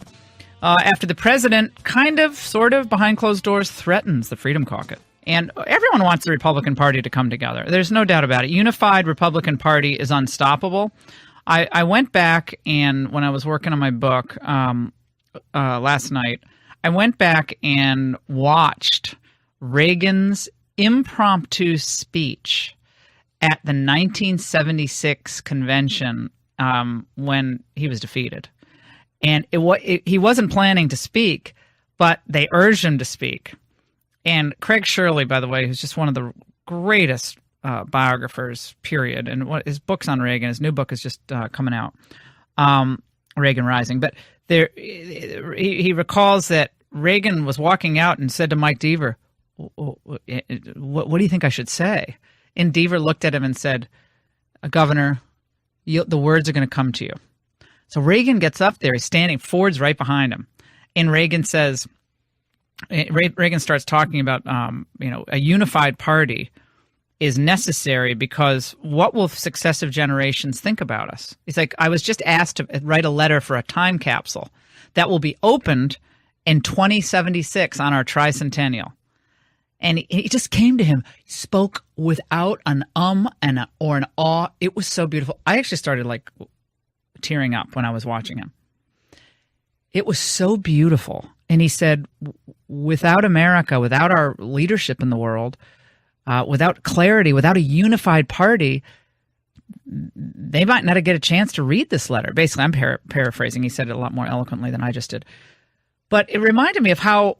[SPEAKER 2] after the president kind of, sort of, behind closed doors, threatens the Freedom Caucus. And everyone wants the Republican Party to come together. There's no doubt about it. Unified Republican Party is unstoppable. I went back, and when I was working on my book last night, I went back and watched Reagan's impromptu speech at the 1976 convention when he was defeated. And he wasn't planning to speak, but they urged him to speak. And Craig Shirley, by the way, who's just one of the greatest biographers, period. And his book's on Reagan. His new book is just coming out, Reagan Rising. But he recalls that Reagan was walking out and said to Mike Deaver, what do you think I should say? And Deaver looked at him and said, Governor, the words are going to come to you. So Reagan gets up there. He's standing. Ford's right behind him. And Reagan says, Reagan starts talking about, a unified party is necessary because what will successive generations think about us? He's like, I was just asked to write a letter for a time capsule that will be opened in 2076 on our tricentennial. And he just came to him, spoke without an or an awe. It was so beautiful. I actually started tearing up when I was watching him. It was so beautiful. And he said, without America, without our leadership in the world, without clarity, without a unified party, they might not get a chance to read this letter. Basically, I'm paraphrasing. He said it a lot more eloquently than I just did. But it reminded me of how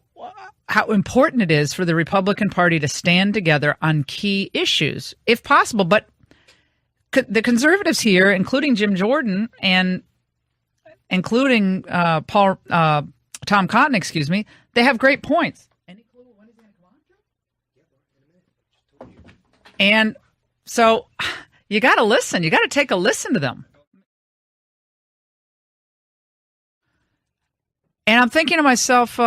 [SPEAKER 2] important it is for the Republican Party to stand together on key issues, if possible. But the conservatives here, including Jim Jordan and including Tom Cotton, they have great points. Any clue when he's going to come on? And so you got to listen. You got to take a listen to them. And I'm thinking to myself,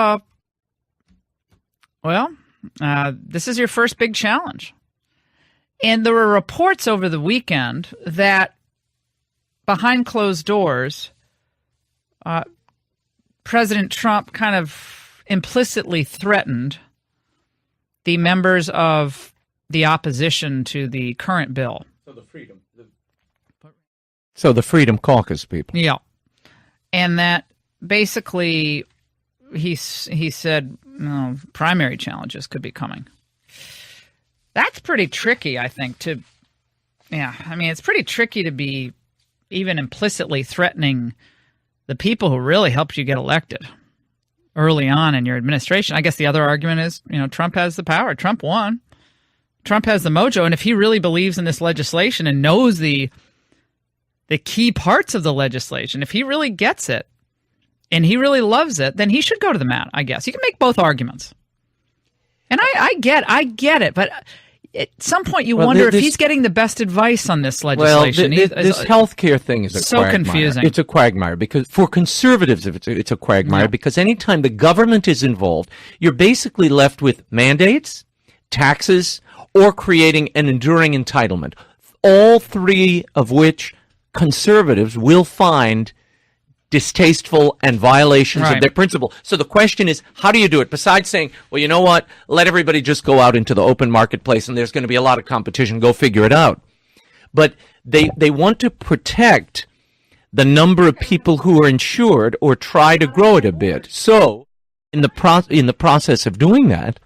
[SPEAKER 2] this is your first big challenge. And there were reports over the weekend that behind closed doors, President Trump kind of implicitly threatened the members of the opposition to the current bill.
[SPEAKER 11] So the Freedom Caucus people.
[SPEAKER 2] Yeah. And that basically he said primary challenges could be coming. That's pretty tricky, I think, it's pretty tricky to be even implicitly threatening the people who really helped you get elected early on in your administration. I guess the other argument is, Trump has the power. Trump won. Trump has the mojo. And if he really believes in this legislation and knows the key parts of the legislation, if he really gets it and he really loves it, then he should go to the mat, I guess. You can make both arguments. And I get it, but at some point you wonder if he's getting the best advice on this legislation.
[SPEAKER 11] This health care thing is
[SPEAKER 2] so
[SPEAKER 11] quagmire.
[SPEAKER 2] Confusing.
[SPEAKER 11] It's a quagmire because for conservatives, it's a quagmire because anytime the government is involved, you're basically left with mandates, taxes, or creating an enduring entitlement. All three of which conservatives will find distasteful and violations of their principle. So the question is, how do you do it? Besides saying, well, you know what? Let everybody just go out into the open marketplace and there's going to be a lot of competition. Go figure it out. But they want to protect the number of people who are insured or try to grow it a bit. So in the process of doing that,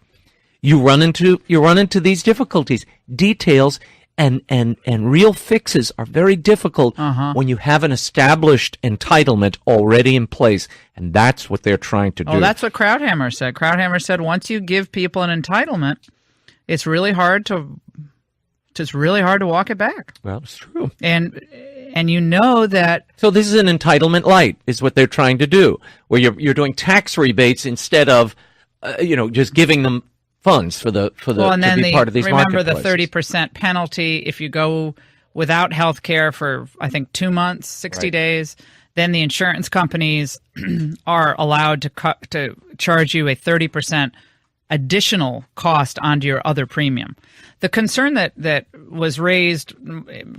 [SPEAKER 11] you run into these difficulties. Details and real fixes are very difficult when you have an established entitlement already in place, and that's what they're trying to do.
[SPEAKER 2] Well, that's what Krauthammer said. Krauthammer said once you give people an entitlement, it's really hard to walk it back.
[SPEAKER 11] Well, it's true.
[SPEAKER 2] And you know that.
[SPEAKER 11] So this is an entitlement light, is what they're trying to do, where you're doing tax rebates instead of just giving them funds for the
[SPEAKER 2] and then
[SPEAKER 11] to be part of these
[SPEAKER 2] remember the
[SPEAKER 11] marketplaces.
[SPEAKER 2] 30% penalty if you go without health care for I think 2 months, 60 days. Then the insurance companies are allowed to charge you a 30% additional cost onto your other premium. The concern that was raised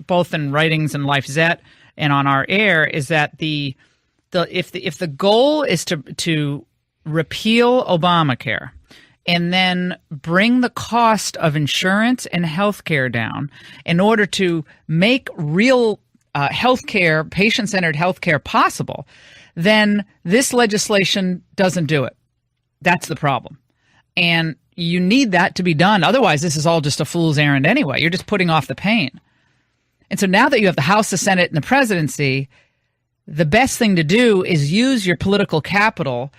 [SPEAKER 2] both in writings in Life Zet and on our air is that the the goal is to repeal Obamacare and then bring the cost of insurance and health care down in order to make real healthcare, patient-centered healthcare possible, then this legislation doesn't do it. That's the problem. And you need that to be done. Otherwise, this is all just a fool's errand anyway. You're just putting off the pain. And so now that you have the House, the Senate, and the presidency, the best thing to do is use your political capital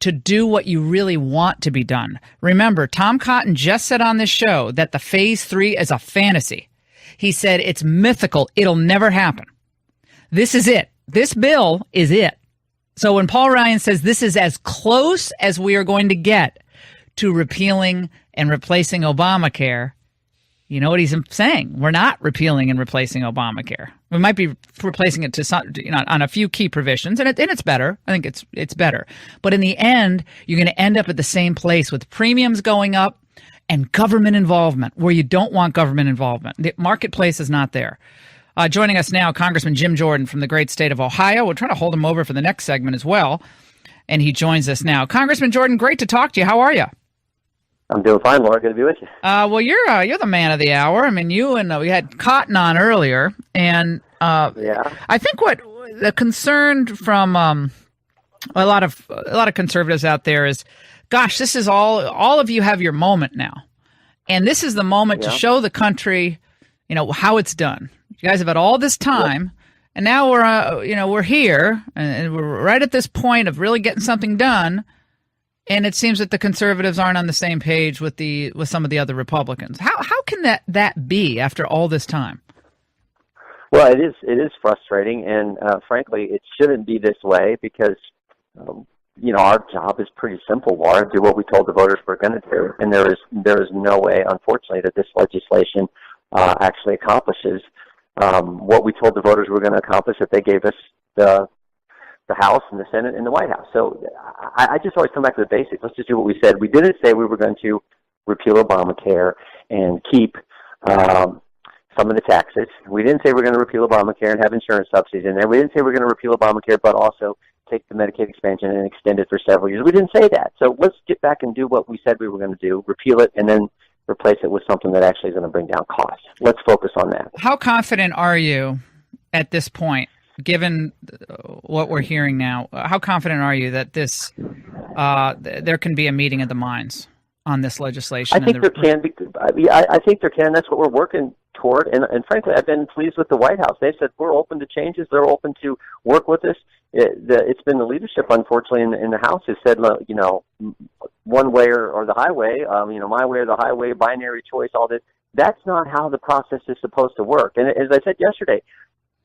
[SPEAKER 2] to do what you really want to be done. Remember, Tom Cotton just said on this show that the Phase 3 is a fantasy. He said it's mythical. It'll never happen. This is it. This bill is it. So when Paul Ryan says this is as close as we are going to get to repealing and replacing Obamacare, you know what he's saying? We're not repealing and replacing Obamacare. We might be replacing it to some, on a few key provisions, and it's better. I think it's better. But in the end, you're going to end up at the same place with premiums going up and government involvement where you don't want government involvement. The marketplace is not there. Joining us now, Congressman Jim Jordan from the great state of Ohio. We're trying to hold him over for the next segment as well, and he joins us now. Congressman Jordan, great to talk to you. How are you?
[SPEAKER 16] I'm doing fine, Laura. Good to be with you.
[SPEAKER 2] Well, you're the man of the hour. I mean, you and we had Cotton on earlier, and I think what the concern from a lot of conservatives out there is, gosh, this is all of you have your moment now, and this is the moment to show the country, how it's done. You guys have had all this time, and now we're here, and we're right at this point of really getting something done. And it seems that the conservatives aren't on the same page with some of the other Republicans. How can that be after all this time?
[SPEAKER 16] Well, it is frustrating, and frankly, it shouldn't be this way because our job is pretty simple, Laura. Do what we told the voters we're going to do, and there is no way, unfortunately, that this legislation actually accomplishes what we told the voters we're going to accomplish if they gave us the House and the Senate and the White House. So I just always come back to the basics. Let's just do what we said. We didn't say we were going to repeal Obamacare and keep some of the taxes. We didn't say we were going to repeal Obamacare and have insurance subsidies in there. We didn't say we were going to repeal Obamacare but also take the Medicaid expansion and extend it for several years. We didn't say that. So let's get back and do what we said we were going to do, repeal it, and then replace it with something that actually is going to bring down costs. Let's focus on that.
[SPEAKER 2] How confident are you at this point? Given what we're hearing now, how confident are you that this there can be a meeting of the minds on this legislation?
[SPEAKER 16] I think there can be. I think there can. That's what we're working toward. And frankly, I've been pleased with the White House. They said we're open to changes. They're open to work with us. It's been the leadership, unfortunately, in the House has said, one way or the highway. My way or the highway, binary choice, all this. That's not how the process is supposed to work. And as I said yesterday,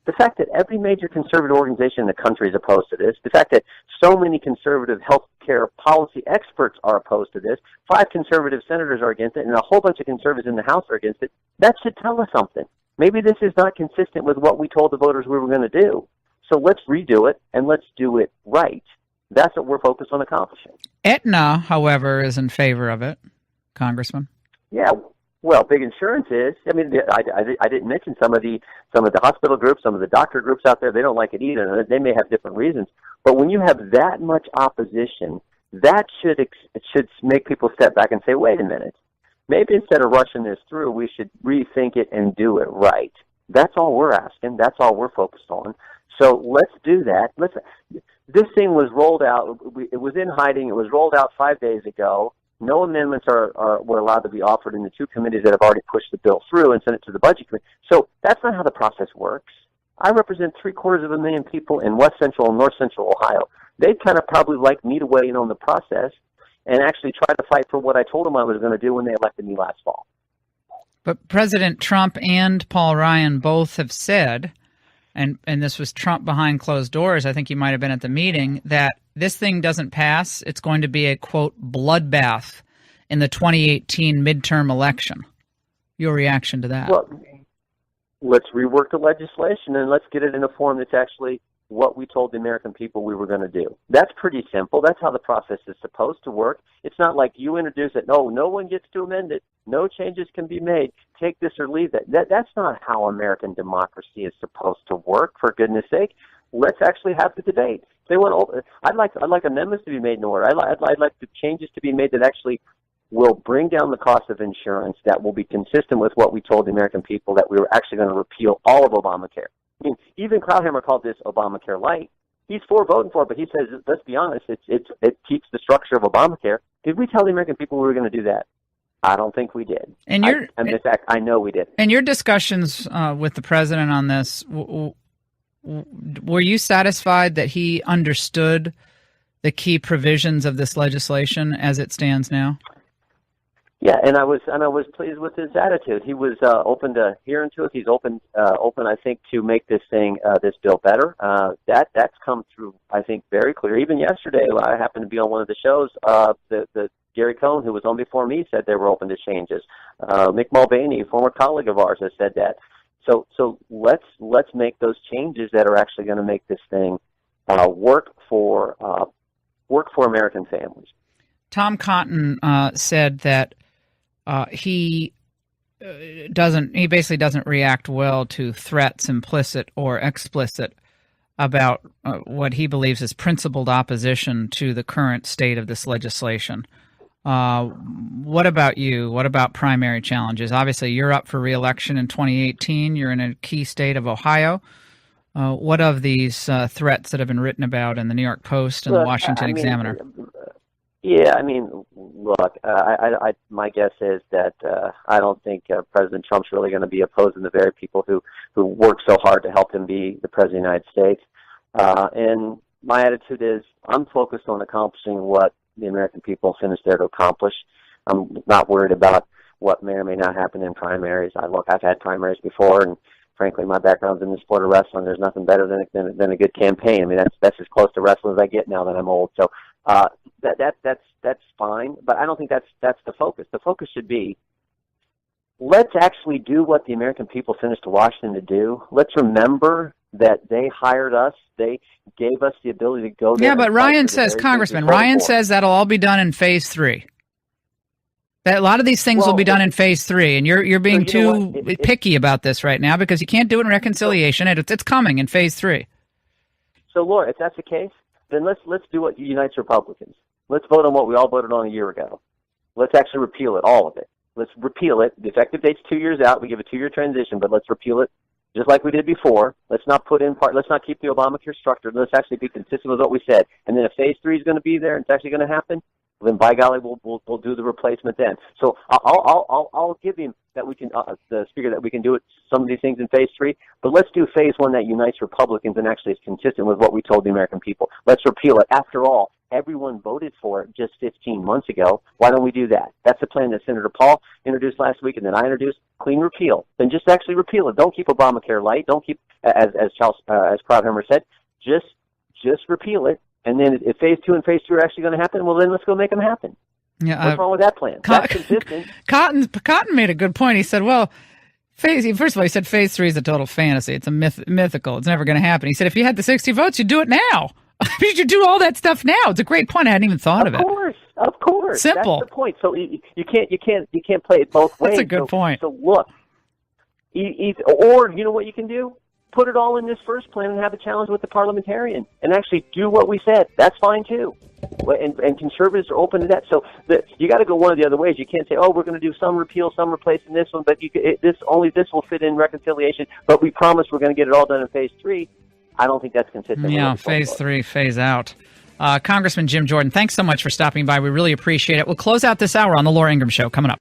[SPEAKER 16] the fact that every major conservative organization in the country is opposed to this, the fact that so many conservative health care policy experts are opposed to this, 5 conservative senators are against it, and a whole bunch of conservatives in the House are against it, that should tell us something. Maybe this is not consistent with what we told the voters we were going to do. So let's redo it, and let's do it right. That's what we're focused on accomplishing.
[SPEAKER 2] Aetna, however, is in favor of it, Congressman.
[SPEAKER 16] Yeah. Well, big insurance is. I mean, I didn't mention some of the hospital groups, some of the doctor groups out there. They don't like it either. They may have different reasons. But when you have that much opposition, that should make people step back and say, wait a minute. Maybe instead of rushing this through, we should rethink it and do it right. That's all we're asking. That's all we're focused on. So let's do that. This thing was rolled out. It was in hiding. It was rolled out 5 days ago. No amendments were allowed to be offered in the 2 committees that have already pushed the bill through and sent it to the Budget Committee. So that's not how the process works. I represent 750,000 people in West Central and North Central Ohio. They'd kind of probably like me to weigh in on the process and actually try to fight for what I told them I was going to do when they elected me last fall.
[SPEAKER 2] But President Trump and Paul Ryan both have said, and this was Trump behind closed doors, I think he might have been at the meeting, that this thing doesn't pass, it's going to be a, quote, bloodbath in the 2018 midterm election. Your reaction to that?
[SPEAKER 16] Well, let's rework the legislation and let's get it in a form that's actually what we told the American people we were going to do. That's pretty simple. That's how the process is supposed to work. It's not like you introduce it. No one gets to amend it. No changes can be made. Take this or leave it. That's not how American democracy is supposed to work, for goodness sake. Let's actually have the debate. They want. I'd like amendments to be made in order. I'd like the changes to be made that actually will bring down the cost of insurance, that will be consistent with what we told the American people, that we were actually going to repeal all of Obamacare. I mean, even Krauthammer called this Obamacare light. He's for voting for it, but he says, let's be honest, it keeps the structure of Obamacare. Did we tell the American people we were going to do that? I don't think we did.
[SPEAKER 2] And
[SPEAKER 16] in fact, I know we did.
[SPEAKER 2] And your discussions with the president on this, were you satisfied that he understood the key provisions of this legislation as it stands now?
[SPEAKER 16] Yeah, and I was pleased with his attitude. He was open to hearing to it. He's open, I think, to make this bill better. That's come through, I think, very clear. Even yesterday, I happened to be on one of the shows. The Gary Cohn, who was on before me, said they were open to changes. Mick Mulvaney, a former colleague of ours, has said that. So let's make those changes that are actually going to make this thing work for American families.
[SPEAKER 2] Tom Cotton said that he basically doesn't react well to threats, implicit or explicit, about what he believes is principled opposition to the current state of this legislation. What about you? What about primary challenges? Obviously, you're up for re-election in 2018. You're in a key state of Ohio. What of these threats that have been written about in the New York Post and the Washington Examiner?
[SPEAKER 16] Yeah, I mean, look, my guess is that I don't think President Trump's really going to be opposing the very people who work so hard to help him be the President of the United States. And my attitude is I'm focused on accomplishing what the American people finished there to accomplish. I'm not worried about what may or may not happen in primaries. I've had primaries before, and frankly, my background's in the sport of wrestling. There's nothing better than a good campaign. I mean, that's as close to wrestling as I get now that I'm old. So that's fine, but I don't think that's the focus. The focus should be, let's actually do what the American people sent us to Washington to do. Let's remember that they hired us. They gave us the ability to go there.
[SPEAKER 2] Yeah, but Ryan says, Congressman, Ryan says that'll all be done in phase 3. That a lot of these things will be done in phase 3, and you're being too picky about this right now because you can't do it in reconciliation. It's coming in phase 3.
[SPEAKER 16] So, Laura, if that's the case, then let's do what unites Republicans. Let's vote on what we all voted on a year ago. Let's actually repeal it, all of it. Let's repeal it. The effective date's 2 years out. We give a 2-year transition, but let's repeal it just like we did before. Let's not let's not keep the Obamacare structure. Let's actually be consistent with what we said. And then if phase 3 is going to be there and it's actually going to happen, then by golly, we'll do the replacement then. So I'll give him that we can, the speaker, that we can do it, some of these things in phase 3, but let's do phase 1 that unites Republicans and actually is consistent with what we told the American people. Let's repeal it. After all, everyone voted for it just 15 months ago. Why don't we do that? That's the plan that Senator Paul introduced last week, and then I introduced, clean repeal. Then just actually repeal it. Don't keep Obamacare light. Don't keep, as Krauthammer said, just repeal it. And then if phase 2 and phase 3 are actually going to happen, well, then let's go make them happen.
[SPEAKER 2] Yeah,
[SPEAKER 16] what's wrong with that plan? That's consistent.
[SPEAKER 2] Cotton made a good point. He said, well, first of all, he said phase 3 is a total fantasy. It's a mythical. It's never going to happen. He said if you had the 60 votes, you'd do it now. You should do all that stuff now. It's a great point. I hadn't even thought of it.
[SPEAKER 16] Of course.
[SPEAKER 2] Simple.
[SPEAKER 16] That's the point. So you can't play it both ways.
[SPEAKER 2] That's a good point.
[SPEAKER 16] So look, or you know what you can do? Put it all in this first plan and have a challenge with the parliamentarian and actually do what we said. That's fine too. And conservatives are open to that. So you got to go one of the other ways. You can't say, oh, we're going to do some repeal, some replacing this one, but this will fit in reconciliation. But we promise we're going to get it all done in phase 3. I don't think that's consistent.
[SPEAKER 2] Yeah, phase 3, phase out. Congressman Jim Jordan, thanks so much for stopping by. We really appreciate it. We'll close out this hour on the Laura Ingraham Show coming up.